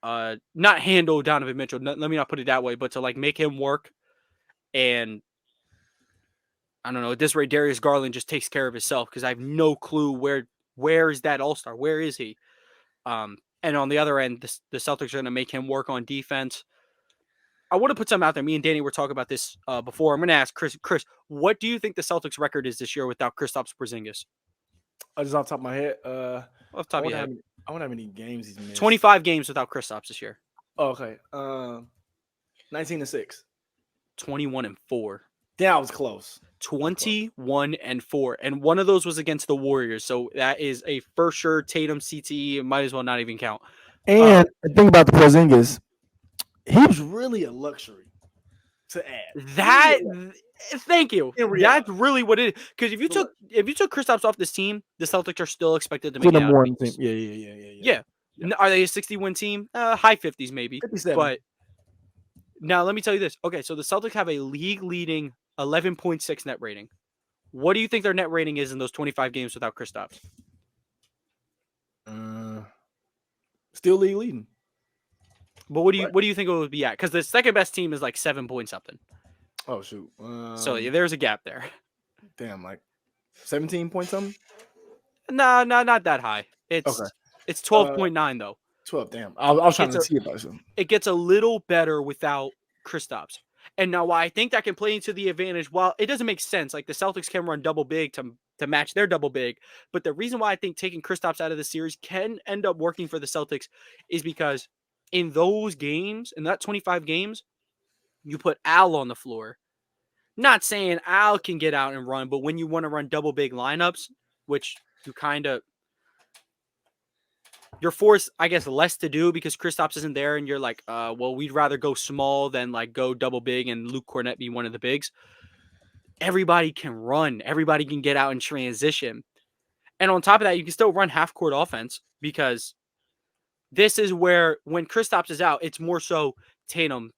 not handle Donovan Mitchell. Let me not put it that way, but to like make him work. And I don't know, at this rate, Darius Garland just takes care of himself because I have no clue where is that all-star? Where is he? And on the other end, the Celtics are going to make him work on defense. I want to put something out there. Me and Danny were talking about this before. I'm going to ask Chris. Chris, what do you think the Celtics record is this year without Kristaps Porzingis? Just off the top of my head, off the top of your head. I wonder how many games he's missed. 25 games without Kristaps this year. Oh, okay. 19-6. 21-4. Yeah, I was close. 21-4, and one of those was against the Warriors. So that is a for sure Tatum CTE. It might as well not even count. And think about the Porzingis. He was really a luxury to add. Thank you. That's really what it is. Because if you took Kristaps off this team, the Celtics are still expected to make it out. Team. Yeah. Are they a 60-win team? High 50s maybe. 57. But now let me tell you this. Okay, so the Celtics have a league-leading 11.6 net rating. What do you think their net rating is in those 25 games without Kristaps? Still league leading. But what do you think it would be at? Because the second best team is like 7 point something. Oh shoot. So yeah, there's a gap there. Damn, like 17 point something? No, not that high. It's 12.9 though. 12. Damn. I was trying to see about something. It gets a little better without Kristaps. And now why I think that can play into the advantage, while it doesn't make sense, like the Celtics can run double big to match their double big. But the reason why I think taking Kristaps out of the series can end up working for the Celtics is because in those games, in that 25 games, you put Al on the floor. Not saying Al can get out and run, but when you want to run double big lineups, which you kind of you're forced, I guess, less to do because Kristaps isn't there, and you're like, well, we'd rather go small than like go double big and Luke Cornett be one of the bigs. Everybody can run. Everybody can get out in transition. And on top of that, you can still run half court offense because this is where when Kristaps is out, it's more so Tatum,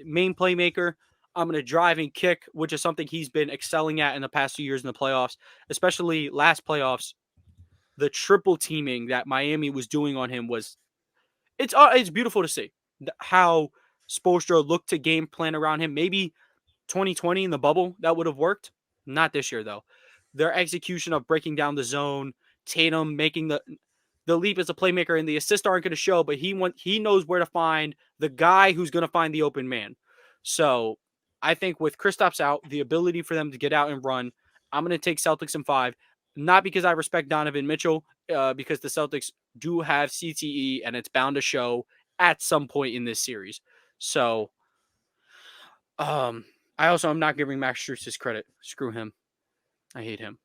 main playmaker. I'm going to drive and kick, which is something he's been excelling at in the past 2 years in the playoffs, especially last playoffs. The triple teaming that Miami was doing on him was it's beautiful to see how Spoelstra looked to game plan around him. Maybe 2020 in the bubble that would have worked. Not this year though. Their execution of breaking down the zone, Tatum making the leap as a playmaker, and the assists aren't going to show, but he knows where to find the guy who's going to find the open man. So I think with Kristaps out, the ability for them to get out and run, I'm going to take Celtics in 5. Not because I respect Donovan Mitchell, because the Celtics do have CTE, and it's bound to show at some point in this series. So, I also am not giving Max Strus his credit. Screw him. I hate him.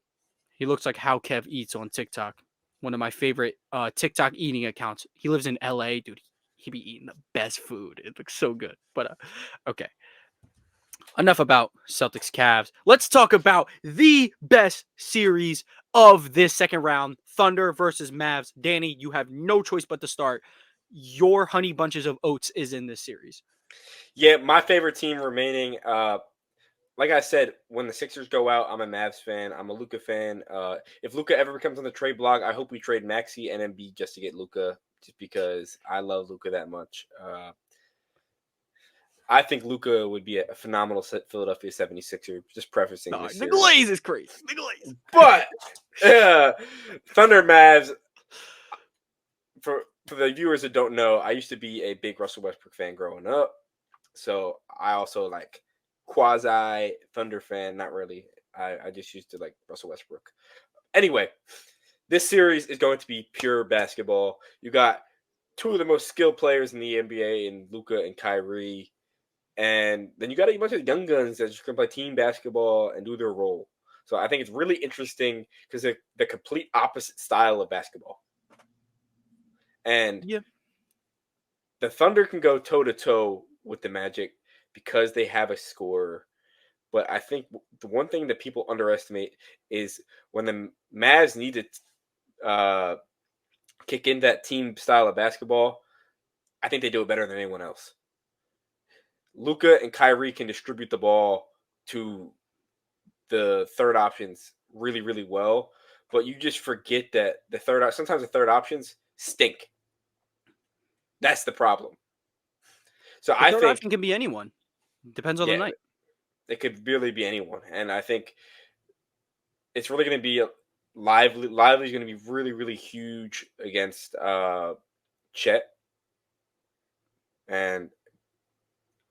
He looks like How Kev Eats on TikTok. One of my favorite TikTok eating accounts. He lives in LA, dude. He be eating the best food. It looks so good. But okay. Enough about Celtics Cavs. Let's talk about the best series of this second round. Thunder versus Mavs. Danny, you have no choice but to start. Your honey bunches of oats is in this series. Yeah, my favorite team remaining. Like I said, when the Sixers go out, I'm a Mavs fan. I'm a Luka fan. If Luka ever becomes on the trade block, I hope we trade Maxey and Embiid just to get Luka, just because I love Luka that much. I think Luka would be a phenomenal Philadelphia 76er, just prefacing this The series. glaze is crazy. The glaze. But Thunder Mavs, for the viewers that don't know, I used to be a big Russell Westbrook fan growing up. So I also like quasi Thunder fan, not really. I just used to like Russell Westbrook. Anyway, this series is going to be pure basketball. You got two of the most skilled players in the NBA in Luka and Kyrie. And then you got a bunch of young guns that just can play team basketball and do their role. So I think it's really interesting because they're the complete opposite style of basketball. And the Thunder can go toe-to-toe with the Magic because they have a scorer. But I think the one thing that people underestimate is when the Mavs need to kick in that team style of basketball, I think they do it better than anyone else. Luka and Kyrie can distribute the ball to the third options really, really well. But you just forget that sometimes the third options stink. That's the problem. So I think option can be anyone. Depends on the night. It could really be anyone. And I think it's really going to be Lively. Lively is going to be really, really huge against Chet. And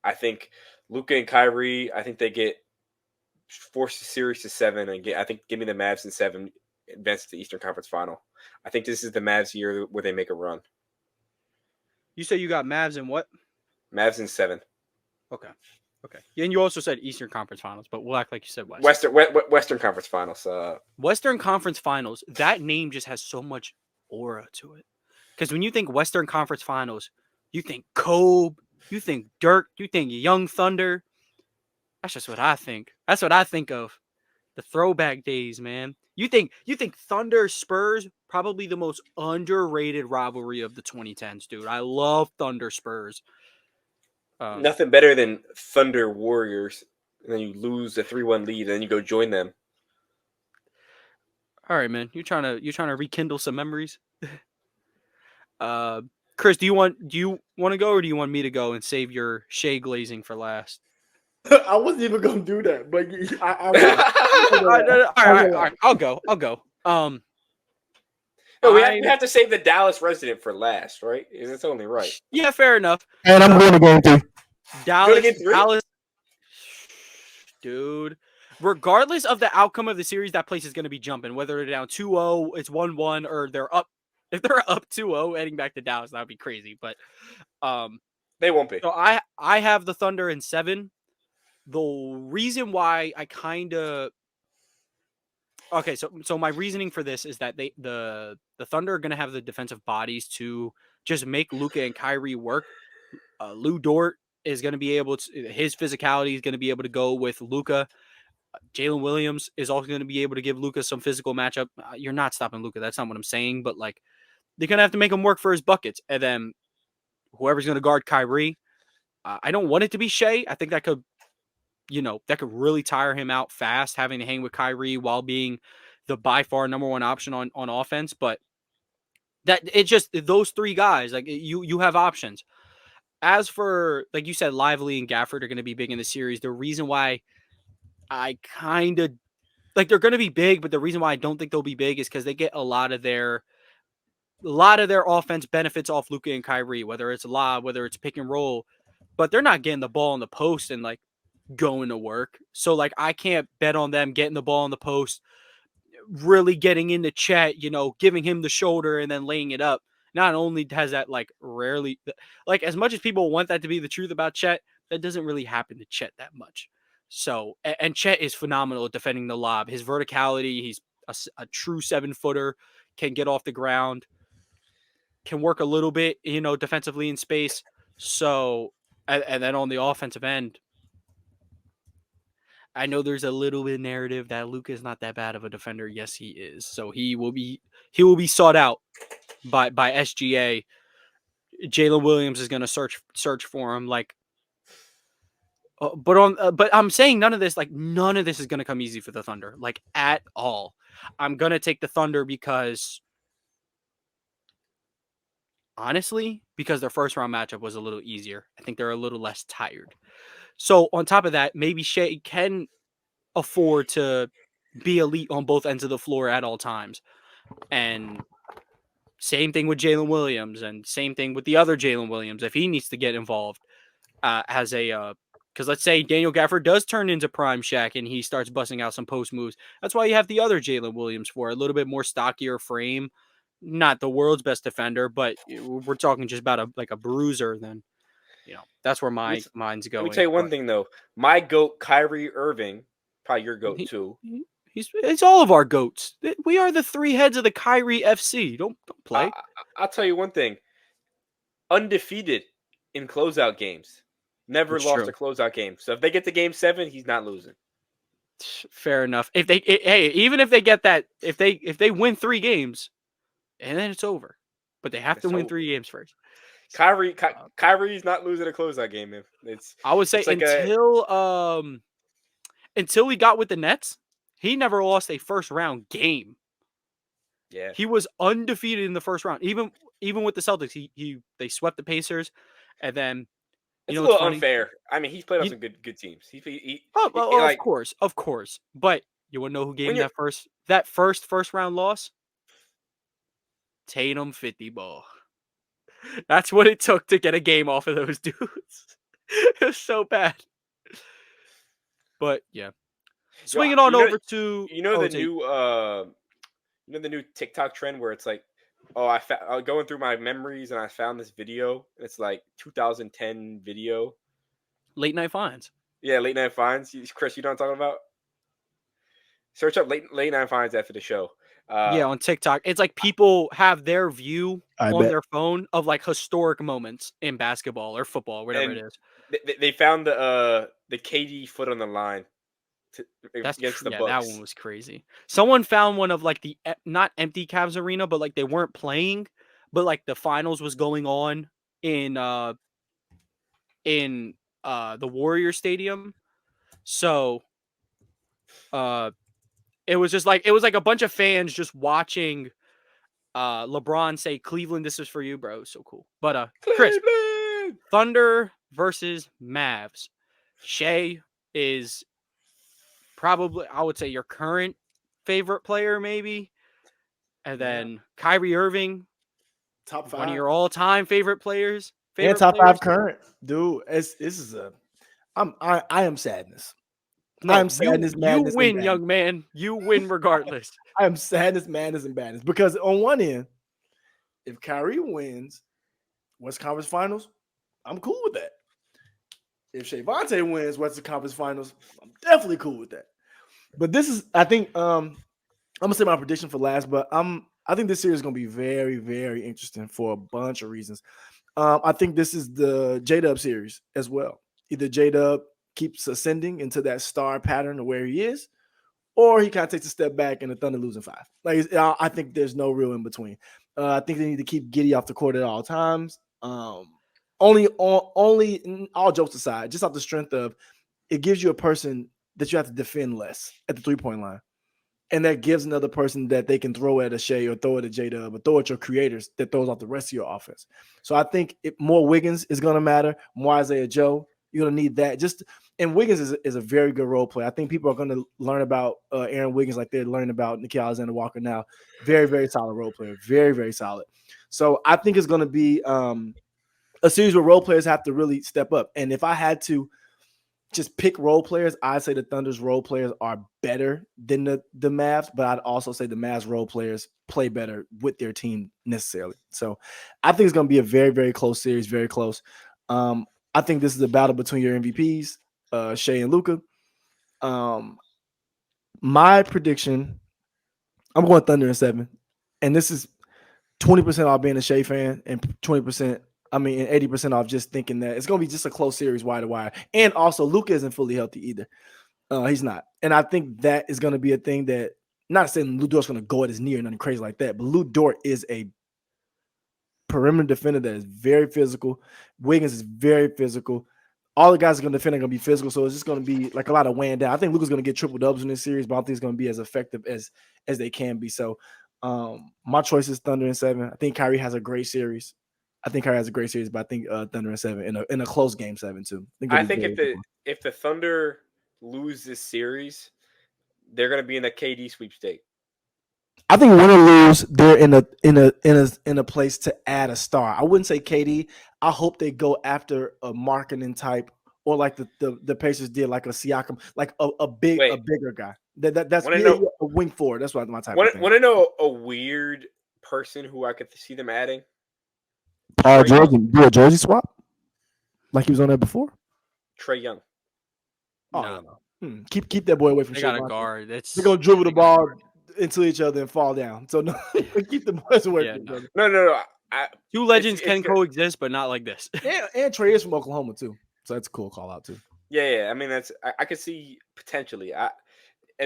I think Luka and Kyrie, I think they get forced the series to 7 and give me the Mavs in 7, advance to the Eastern Conference Final. I think this is the Mavs year where they make a run. You say you got Mavs in what? Mavs in 7. Okay. And you also said Eastern Conference Finals, but we'll act like you said West. Western Conference Finals. Western Conference Finals, that name just has so much aura to it. Because when you think Western Conference Finals, you think Kobe, you think Dirk, you think Young Thunder. That's just what I think. That's what I think of. The throwback days, man. You think Thunder Spurs, probably the most underrated rivalry of the 2010s, dude. I love Thunder Spurs. Nothing better than Thunder Warriors. And then you lose the 3-1 lead, and then you go join them. All right, man. You trying to rekindle some memories? Chris, do you want to go, or do you want me to go and save your shea glazing for last? I wasn't even gonna do that, but All right. I'll go. No, we have to save the Dallas resident for last, right? It's only right. Yeah, fair enough. And I'm going to game 3. Dallas, dude. Regardless of the outcome of the series, that place is going to be jumping. Whether they're down 2-0, it's 1-1, or they're up. If they're up 2-0, heading back to Dallas, that would be crazy. But they won't be. So I have the Thunder in 7. The reason why I kind of Okay, so my reasoning for this is that the Thunder are going to have the defensive bodies to just make Luka and Kyrie work. Lou Dort is going to be able to, his physicality is going to be able to go with Luka. Jalen Williams is also going to be able to give Luka some physical matchup. You're not stopping Luka. That's not what I'm saying, but like they're going to have to make him work for his buckets. And then whoever's going to guard Kyrie, I don't want it to be Shea. I think that could, that could really tire him out fast, having to hang with Kyrie while being the by far number one option on offense. But that it's just those three guys, like you have options. As for, like you said, Lively and Gafford are going to be big in the series. The reason why I kind of like they're going to be big, but the reason why I don't think they'll be big is because they get a lot of their offense benefits off Luka and Kyrie, whether it's lob, whether it's pick and roll, but they're not getting the ball in the post and like going to work. So like I can't bet on them getting the ball in the post, really getting into Chet, giving him the shoulder and then laying it up. Not only has that like rarely, like as much as people want that to be the truth about Chet, that doesn't really happen to Chet that much. So, and Chet is phenomenal at defending the lob. His verticality, he's a true 7-footer, can get off the ground, can work a little bit, defensively in space. So, and then on the offensive end, I know there's a little bit of narrative that Luka is not that bad of a defender. Yes, he is. So he will be sought out by SGA. Jalen Williams is going to search for him. Like, but I'm saying none of this is going to come easy for the Thunder, like at all. I'm going to take the Thunder because honestly, because their first round matchup was a little easier. I think they're a little less tired. So on top of that, maybe Shea can afford to be elite on both ends of the floor at all times. And same thing with Jalen Williams, and same thing with the other Jalen Williams if he needs to get involved as a because let's say Daniel Gafford does turn into prime Shaq and he starts busting out some post moves. That's why you have the other Jalen Williams for a little bit more stockier frame. Not the world's best defender, but we're talking just about a bruiser. Then that's where my mind's going. Let me tell you one thing though. My goat, Kyrie Irving, probably your goat too. It's all of our goats. We are the three heads of the Kyrie FC. Don't play. I'll tell you one thing. Undefeated in closeout games. Never lost a closeout game. So if they get to game 7, he's not losing. Fair enough. Even if they get that, if they win 3 games, and then it's over. But they have to win 3 games first. Kyrie's not losing a closeout game. I would say until he got with the Nets, he never lost a first round game. Yeah, he was undefeated in the first round. Even with the Celtics, they swept the Pacers, and then it's a little unfair. I mean, he's played on some good teams. Of course. But you want to know who gave him that first round loss? Tatum 50 ball. That's what it took to get a game off of those dudes. It was so bad. But yeah. Swinging over to the new TikTok trend where it's like, I was going through my memories and I found this video. It's like 2010 video. Late Night Finds. Yeah, Late Night Finds. Chris, you know what I'm talking about? Search up Late Night Finds after the show. On TikTok. It's like people have their view on their phone of like historic moments in basketball or football, whatever it is. They found the KD foot on the line. Against the Bucks. That one was crazy. Someone found one of like the not empty Cavs arena, but like they weren't playing, but like the finals was going on in the Warrior Stadium. So it was like a bunch of fans just watching LeBron say, "Cleveland, this is for you, bro." So cool. But Chris, Thunder versus Mavs. Shea is probably, I would say, your current favorite player, maybe. And then Kyrie Irving, top 5. One of your all-time favorite players. And top 5 current. Dude, I am sadness. No, I'm sadness, madness. You win, young man. You win regardless. I am sadness, madness, and badness. Because on one end, if Kyrie wins West Conference Finals, I'm cool with that. If Shayvonte wins Western Conference Finals, I'm definitely cool with that. But this is, I think, I'm gonna say my prediction for last, but I think this series is gonna be very, very interesting for a bunch of reasons. I think this is the J-Dub series as well. Either J-Dub keeps ascending into that star pattern of where he is, or he kind of takes a step back and the Thunder losing 5. Like I think there's no real in between. I think they need to keep Giddey off the court at all times. Only all jokes aside, just off the strength of it gives you a person that you have to defend less at the 3-point line. And that gives another person that they can throw at a Shea or throw at a J-Dub or throw at your creators that throws off the rest of your offense. So I think more Wiggins is going to matter, more Isaiah Joe. You're going to need that. And Wiggins is a very good role player. I think people are going to learn about Aaron Wiggins like they're learning about Nickeil Alexander-Walker now. Very, very solid role player. Very, very solid. So I think it's going to be a series where role players have to really step up. And if I had to just pick role players, I'd say the Thunder's role players are better than the Mavs, but I'd also say the Mavs role players play better with their team necessarily. So I think it's going to be a very, very close series, very close. I think this is a battle between your MVPs, Shea and Luka. My prediction, I'm going Thunder in 7. And this is 20% off being a Shea fan and 80% off just thinking that it's going to be just a close series wire to wire. And also, Luka isn't fully healthy either. He's not. And I think that is going to be a thing that, not saying Lu Dort's going to go at his knee or nothing crazy like that, but Lu Dort is a perimeter defender that is very physical. Wiggins is very physical. All the guys are going to defend are going to be physical, so it's just going to be like a lot of weighing down. I think Luka's going to get triple doubles in this series, but I don't think it's going to be as effective as they can be. So my choice is Thunder in 7. I think Kyrie has a great series. But I think Thunder in 7 in a close game 7 too. I think if the Thunder lose this series, they're going to be in the KD sweepstake. I think win or lose, they're in a place to add a star. I wouldn't say KD. I hope they go after a marketing type, or like the Pacers did, like a Siakam, like a bigger guy. That's a wing forward. That's what my type. Want to know a weird person who I could see them adding? Paul George, do a jersey swap, like he was on there before. Trae Young. Oh no. Keep that boy away from. They got a guard. They're gonna dribble the ball into each other and fall down. So no, keep the boys away from each other. No. Two legends can coexist, but not like this. And Trae is from Oklahoma too, so that's a cool call out too. Yeah. I mean, I could see potentially. I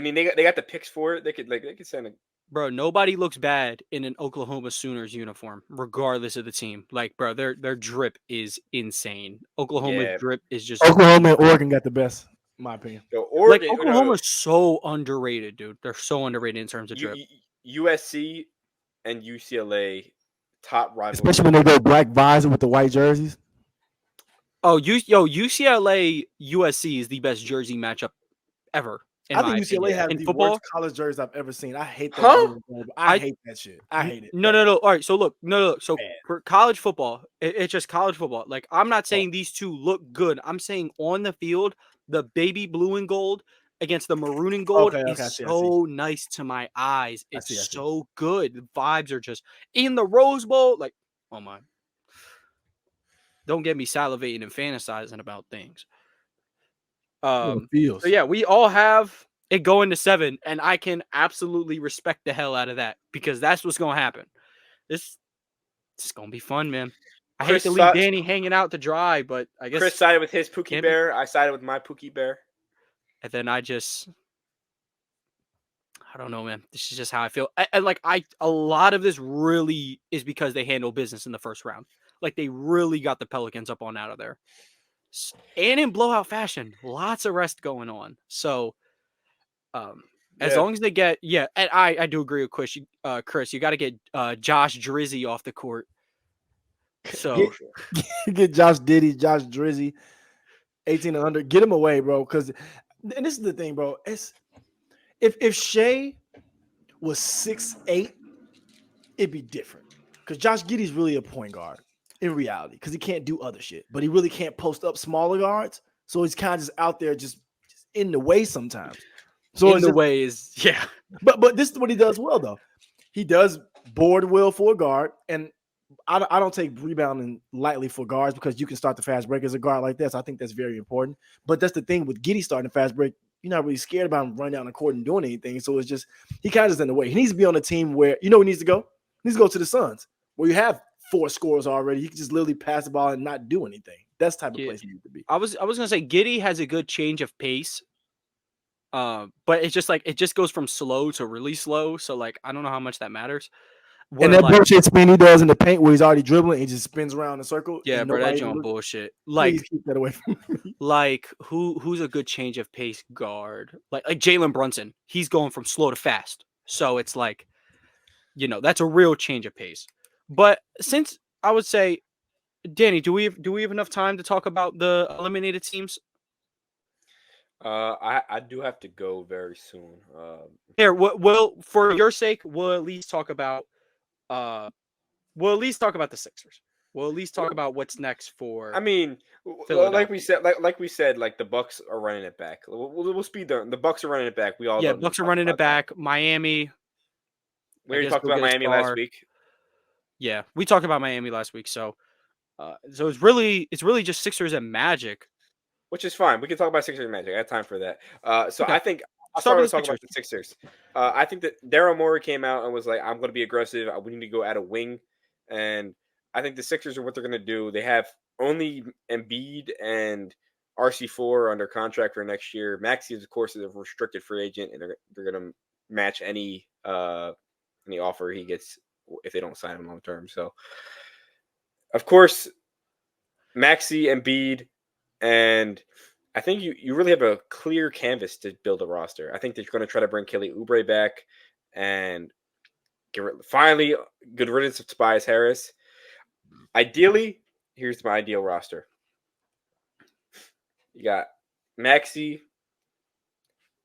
mean, they got the picks for it. They could send a. Bro, nobody looks bad in an Oklahoma Sooners uniform, regardless of the team. Like, bro, their drip is insane. Oklahoma's drip is just Oklahoma and Oregon got the best, in my opinion. Oregon, Oklahoma's so underrated, dude. They're so underrated in terms of drip. USC and UCLA top rivalry, especially when they go black visor with the white jerseys. Oh, UCLA USC is the best jersey matchup ever. I think UCLA has the worst college jerseys I've ever seen. I hate that. I hate that shit. I hate it. No. All right, so look, So for college football, it's just college football. Like, I'm not saying these two look good. I'm saying on the field, the baby blue and gold against the maroon and gold is so nice to my eyes. It's so good. The vibes are just in the Rose Bowl. Like, oh my. Don't get me salivating and fantasizing about things. So yeah, we all have it going to 7, and I can absolutely respect the hell out of that, because that's what's gonna happen. This is gonna be fun, man. I hate to leave Danny hanging out to dry, but I guess Chris sided with his Pookie Bear. I sided with my Pookie Bear, and then I don't know, man. This is just how I feel. A lot of this really is because they handle business in the first round. Like, they really got the Pelicans up on out of there. And in blowout fashion, lots of rest going on. So, as long as they get, and I do agree with Chris. You got to get Josh Drizzy off the court. So get Josh Drizzy, 18 and under. Get him away, bro. Because, and this is the thing, bro. It's if Shea was 6'8", it'd be different. Because Josh Giddey's really a point guard. In reality, because he can't do other shit, but he really can't post up smaller guards, so he's kind of just out there, just in the way sometimes. So way is but this is what he does well though. He does board well for a guard, and I don't take rebounding lightly for guards, because you can start the fast break as a guard like this. I think that's very important. But that's the thing with Giddey starting the fast break. you're not really scared about him running down the court and doing anything. So it's just he kind of is in the way. He needs to be on a team where he needs to go. He needs to go to the Suns where you have 4 scores already. He can just literally pass the ball and not do anything. That's the type of place he needs to be. I was gonna say Giddey has a good change of pace. But it's just like it just goes from slow to really slow. So like I don't know how much that matters. And that bullshit spin he does in the paint where he's already dribbling, he just spins around in a circle. Yeah, bro, that's on bullshit. Please keep that away from me. Like who's a good change of pace guard? Like Jalen Brunson. He's going from slow to fast. So it's like, that's a real change of pace. But since I would say, Danny, do we have enough time to talk about the eliminated teams? I do have to go very soon. Here, we'll for your sake, we'll at least talk about the Sixers. We'll at least talk about what's next for. I mean, like we said, like the Bucks are running it back. We'll speed down. The Bucks are running it back. Bucks are running it back. Miami. We already talked about Miami last week. Yeah, we talked about Miami last week. So it's really just Sixers and Magic. Which is fine. We can talk about Sixers and Magic. I have time for that. So okay. I think I'll start with talking about the Sixers. I think that Daryl Morey came out and was like, I'm going to be aggressive. We need to go at a wing. And I think the Sixers are what they're going to do. They have only Embiid and RC4 under contract for next year. Maxey, of course, is a restricted free agent, and they're going to match any offer he gets if they don't sign him long term. So, of course, Maxey, Embiid, and I think you really have a clear canvas to build a roster. I think they're going to try to bring Kelly Oubre back and finally good riddance of Tobias Harris. Ideally, here's my ideal roster. You got Maxey,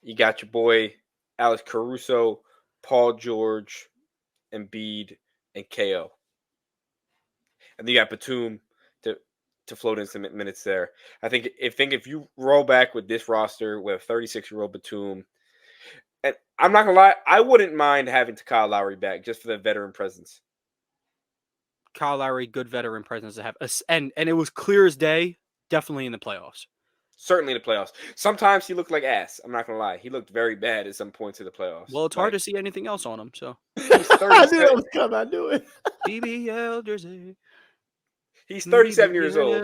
you got your boy Alex Caruso, Paul George, Embiid, and KO. And then you got Batum to float in some minutes there. I think if you roll back with this roster with a 36-year-old Batum, and I'm not gonna lie, I wouldn't mind having Kyle Lowry back just for the veteran presence. Kyle Lowry, good veteran presence to have, and it was clear as day, definitely in the playoffs. Certainly in the playoffs. Sometimes he looked like ass. I'm not gonna lie, he looked very bad at some points in the playoffs. Well, it's hard to see anything else on him. So I knew that was coming. I knew it. BBL jersey. He's 37 years old.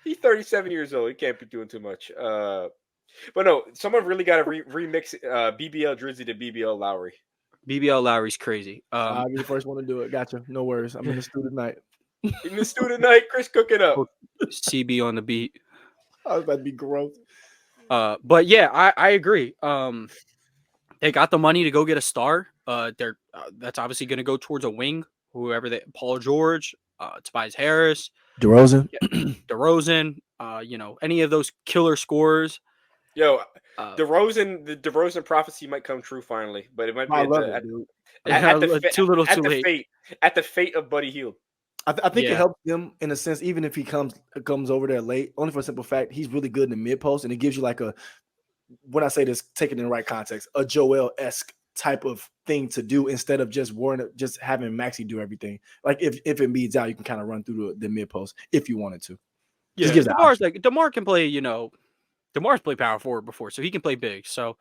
He's 37 years old. He can't be doing too much. But no, someone really got to remix BBL jersey to BBL Lowry. BBL Lowry's crazy. I'll be the first one to do it. Gotcha. No worries. I'm in the studio tonight. In the studio tonight, Chris cooking up. CB on the beat. I was about to be gross. But yeah, I agree. They got the money to go get a star. That's obviously going to go towards a wing. Paul George, Tobias Harris, DeRozan, any of those killer scorers. Yo, the DeRozan prophecy might come true finally, but it might be too little, too late. At the fate of Buddy Hield. I think it helps him in a sense, even if he comes over there late, only for a simple fact, he's really good in the mid post, and it gives you like when I say this, take it in the right context, a Joel-esque type of thing to do instead of just having Maxey do everything. Like if Embiid's out, you can kind of run through the mid post if you wanted to. Yeah, DeMar can play. DeMar's played power forward before, so he can play big. So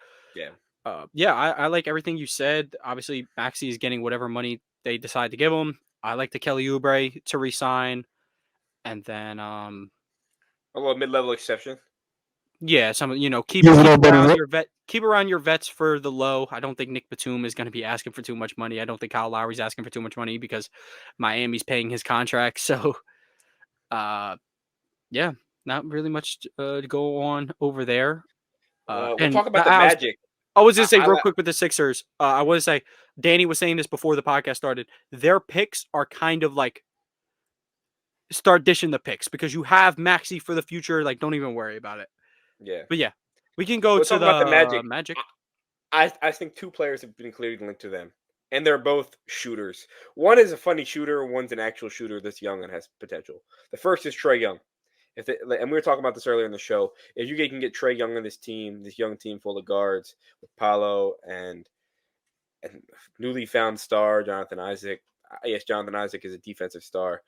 I like everything you said. Obviously, Maxey is getting whatever money they decide to give him. I like the Kelly Oubre to resign, and then a little mid-level exception. Yeah, keep around your vets for the low. I don't think Nick Batum is going to be asking for too much money. I don't think Kyle Lowry's asking for too much money because Miami's paying his contract. So, not really much to go on over there. We'll talk about the Magic. I was going to say real quick with the Sixers. I want to say Danny was saying this before the podcast started. Their picks are kind of like start dishing the picks because you have Maxey for the future. Like, don't even worry about it. Yeah. But yeah, we can go to the Magic. I think 2 players have been clearly linked to them, and they're both shooters. One is a funny shooter, one's an actual shooter that's young and has potential. The first is Trae Young. And we were talking about this earlier in the show. If you can get Trae Young on this young team full of guards with Paolo and newly found star Jonathan Isaac. Yes, Jonathan Isaac is a defensive star.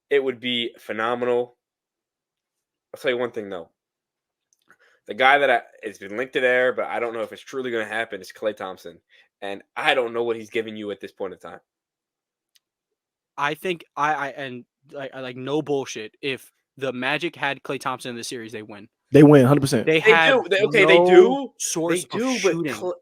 It would be phenomenal. I'll tell you one thing though. The guy that has been linked to there, but I don't know if it's truly going to happen, is Klay Thompson. And I don't know what he's giving you at this point in time. I think I like no bullshit. If the Magic had Klay Thompson in the series, they win. They win 100%. They do. They do. Source they do, of shooting.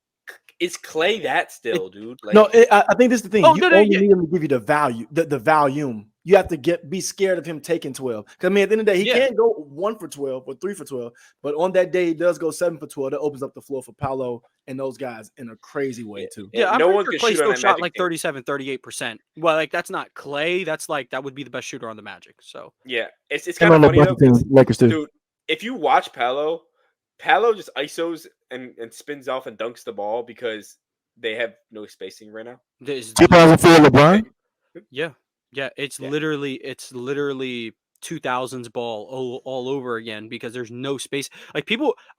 Is Klay that still, dude? Like, no, I think this is the thing. You only need him to give you the value, the volume. You have to be scared of him taking 12. Because I mean, at the end of the day, he can't go 1 for 12 or 3 for 12. But on that day, he does go 7 for 12. That opens up the floor for Paolo and those guys in a crazy way too. Yeah, I'm pretty sure Klay still shot like 37, 38%. Well, like that's not Klay. That's like that would be the best shooter on the Magic. So yeah, it's kind of funny though, Lakers too. Dude, if you watch Paolo just isos and spins off and dunks the ball because they have no spacing right now. 2004 LeBron. Yeah. It's literally 2000s ball all over again because there's no space. Like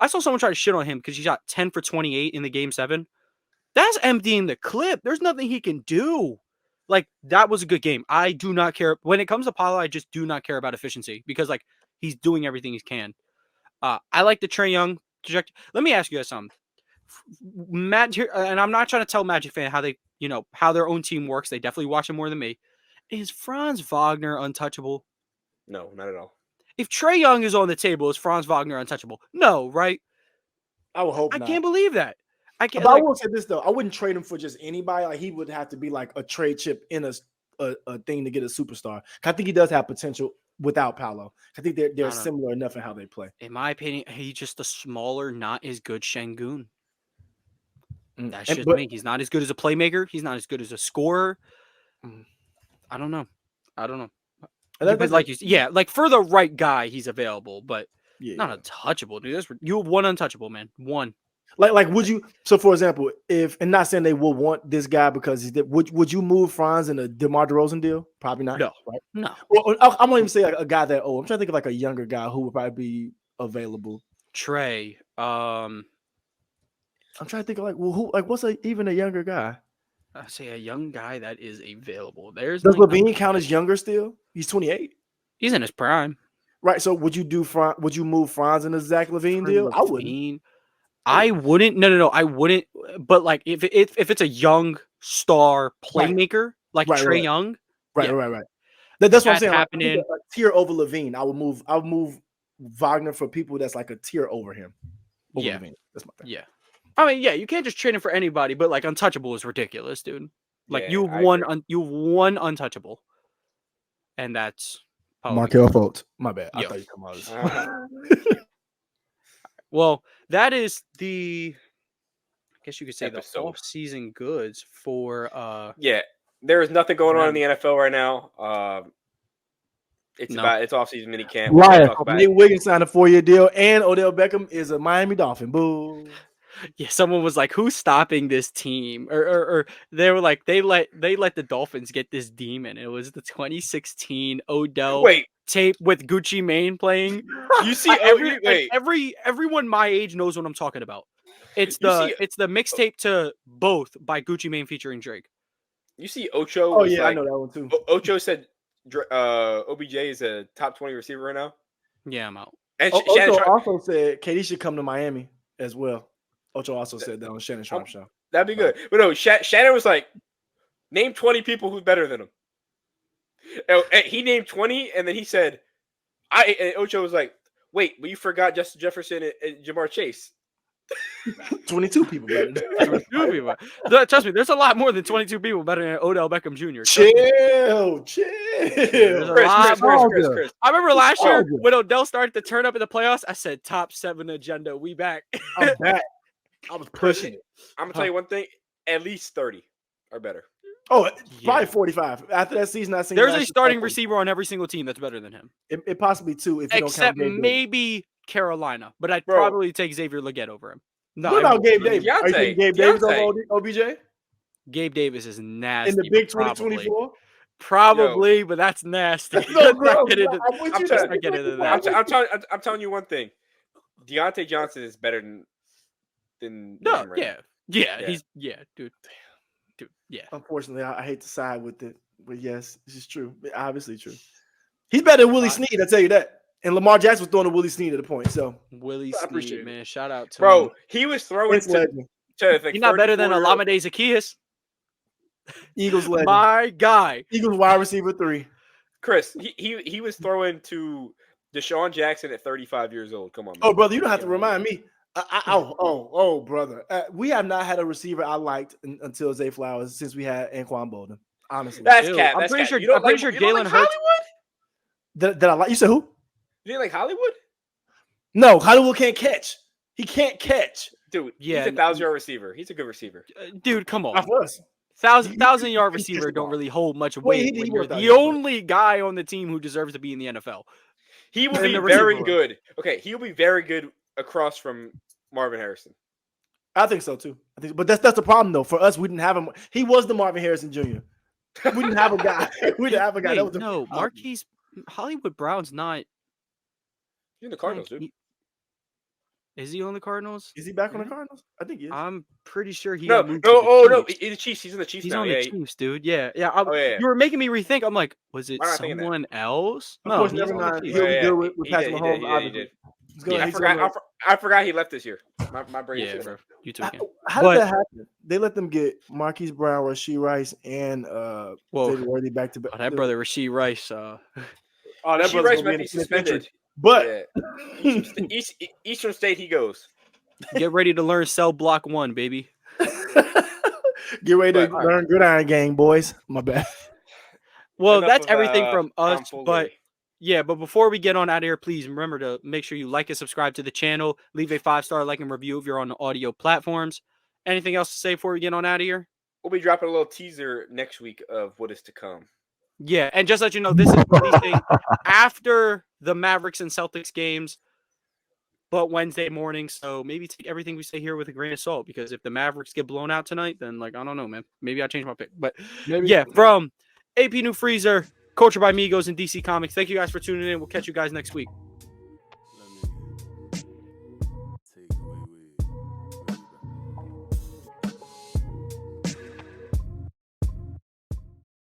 I saw someone try to shit on him because he shot 10 for 28 in the game 7. That's emptying the clip. There's nothing he can do. Like that was a good game. I do not care when it comes to Paolo. I just do not care about efficiency because like he's doing everything he can. I like the Trae Young trajectory. Let me ask you guys something. And I'm not trying to tell Magic fan how they, how their own team works. They definitely watch it more than me. Is Franz Wagner untouchable? No, not at all. If Trae Young is on the table, is Franz Wagner untouchable? No, right? I would hope not. I can't believe that. I can't. But I will say this though, I wouldn't trade him for just anybody. Like he would have to be like a trade chip in a thing to get a superstar. I think he does have potential without Paolo. I think they're similar enough in how they play. In my opinion, he's just a smaller, not as good Şengün. That's just me. He's not as good as a playmaker. He's not as good as a scorer. I don't know. But like like for the right guy, he's available, but not untouchable, dude. You have one untouchable, man. One. Like would you? So for example, and not saying they will want this guy because would you move Franz in a DeMar DeRozan deal? Probably not. No, right? No. Well, I won't even say a guy that old. I'm trying to think of like a younger guy who would probably be available. Trae. I'm trying to think of what's even a younger guy? I say a young guy that is available. Does LaVine count as younger still? He's 28. He's in his prime. Right. So would you move Franz in a Zach LaVine deal? I wouldn't. I wouldn't. No. I wouldn't. But like if it's a young star playmaker like Trae Young, right. That's what I'm saying. Like, a tier over LaVine. I would move Wagner for people that's like a tier over him. LaVine. That's my thing. Yeah. I mean, you can't just trade him for anybody, but like untouchable is ridiculous, dude. Like you won untouchable, and that's Markel Fultz. My bad. I thought you were talking about Well, that is I guess you could say the off-season goods for. There is nothing going on in the NFL right now. It's off-season mini camp. Nate Wiggins signed a 4-year deal, and Odell Beckham is a Miami Dolphin. Boo. Yeah, someone was like, "Who's stopping this team?" Or they were like, "They let the Dolphins get this demon." It was the 2016 Odell tape with Gucci Mane playing. You see, everyone my age knows what I'm talking about. It's the mixtape to Both by Gucci Mane featuring Drake. You see, Ocho. Oh yeah, I know that one too. Ocho said, "OBJ is a top 20 receiver right now." Yeah, I'm out. And Ocho also said KD should come to Miami as well. Ocho also said that on Shannon Sharp show. That'd be good. But no, Shannon was like, name 20 people who's better than him. And he named 20, and then he said, and Ocho was like, wait, but you forgot Justin Jefferson and Jamar Chase. 22 people better than 22 people. Trust me, there's a lot more than 22 people better than Odell Beckham Jr. Chill. Chris. I remember last year when Odell started to turn up in the playoffs, I said top 7 agenda. We back. I'm back. I was pushing it. I'm gonna tell you one thing: at least 30 are better. Oh, probably 45. After that season, I seen there's a starting receiver on every single team that's better than him. It possibly 2, if you except don't count maybe Carolina, but I'd probably take Xavier Legette over him. No, what about Gabe Davis? Are you taking Gabe Davis over OBJ? Gabe Davis is nasty in the big 2024. Probably, but that's nasty. No, bro, I'm telling you one thing: Deontay Johnson is better than. He's dude. Yeah. Unfortunately, I hate to side with it, but yes, this is true. Obviously true. He's better than Willie Snead, I tell you that. And Lamar Jackson was throwing to Willie Snead at the point. So Willie I appreciate Snead, it. man. Shout out to Bro, him. he was throwing It's legend. to like He's not better than 34-year-old Olamide Zaccheaus. Eagles legend. My guy. Eagles wide receiver 3. Chris, he was throwing to Deshaun Jackson at 35 years old. Come on, man. Oh, brother, you don't have to remind me. Brother. We have not had a receiver I liked until Zay Flowers since we had Anquan Bolden. Honestly, That's Ew, cap. I'm That's pretty cap. sure. You don't I'm pretty like- sure you don't Jalen like Hurts. Hollywood? that I like. You said who? You didn't like Hollywood? No, Hollywood can't catch. He can't catch. Dude, Yeah, he's a 1,000-yard receiver. He's a good receiver. Dude, come on. Not for us. Thousand yard he receiver gets the don't ball. really hold much Well, weight he when you're worked out the his butt. only guy on the team who deserves to be in the NFL. He will And be the very receiver. good. Okay, he'll be very good across from Marvin Harrison. I think so too. But that's the problem though. For us, we didn't have him. He was the Marvin Harrison Jr. We didn't have a guy. We didn't have a guy. That was Wait, the no, problem. Marquise Hollywood Brown's not. He's in the Cardinals, dude. Is he on the Cardinals? Is he back on the Cardinals? I think he is. I'm pretty sure he No, moved no, to the oh no, Chiefs. he's the Chiefs. He's in the Chiefs He's now. on Yeah, the Chiefs, dude. Yeah. Oh, yeah. You were making me rethink. I'm like, was it Why am I thinking that? someone else? Of No, course, he's never on the mind. Chiefs. He'll be Yeah, good with he Patrick did, Mahomes. he obviously. did. He's gonna- I he's forgot. gonna- I forgot he left this year. My brain. Yeah, is bro. You too. Again. How But- did that happen? They let them get Marquise Brown, Rashee Rice, and Whoa. David Worthy back to back. Oh, that brother Rasheed Rice. Oh, She brother's Rice gonna might in be the penitentiary. suspended. But Yeah. Eastern State, he goes. Get ready to learn cell block 1, baby. get ready to But, all right. learn Gridiron Gang, boys. My bad. Well, Enough that's of, everything from us. tomfoolery. But yeah, but before we get on out of here, please remember to make sure you like and subscribe to the channel. Leave a 5-star like and review if you're on the audio platforms. Anything else to say before we get on out of here? We'll be dropping a little teaser next week of what is to come. Yeah, and just let you know, this is releasing after the Mavericks and Celtics games, but Wednesday morning. So maybe take everything we say here with a grain of salt, because if the Mavericks get blown out tonight, then like I don't know, man. Maybe I'll change my pick. But Maybe. yeah, from AP New Freezer, Culture by Migos, and DC Comics. Thank you guys for tuning in. We'll catch you guys next week.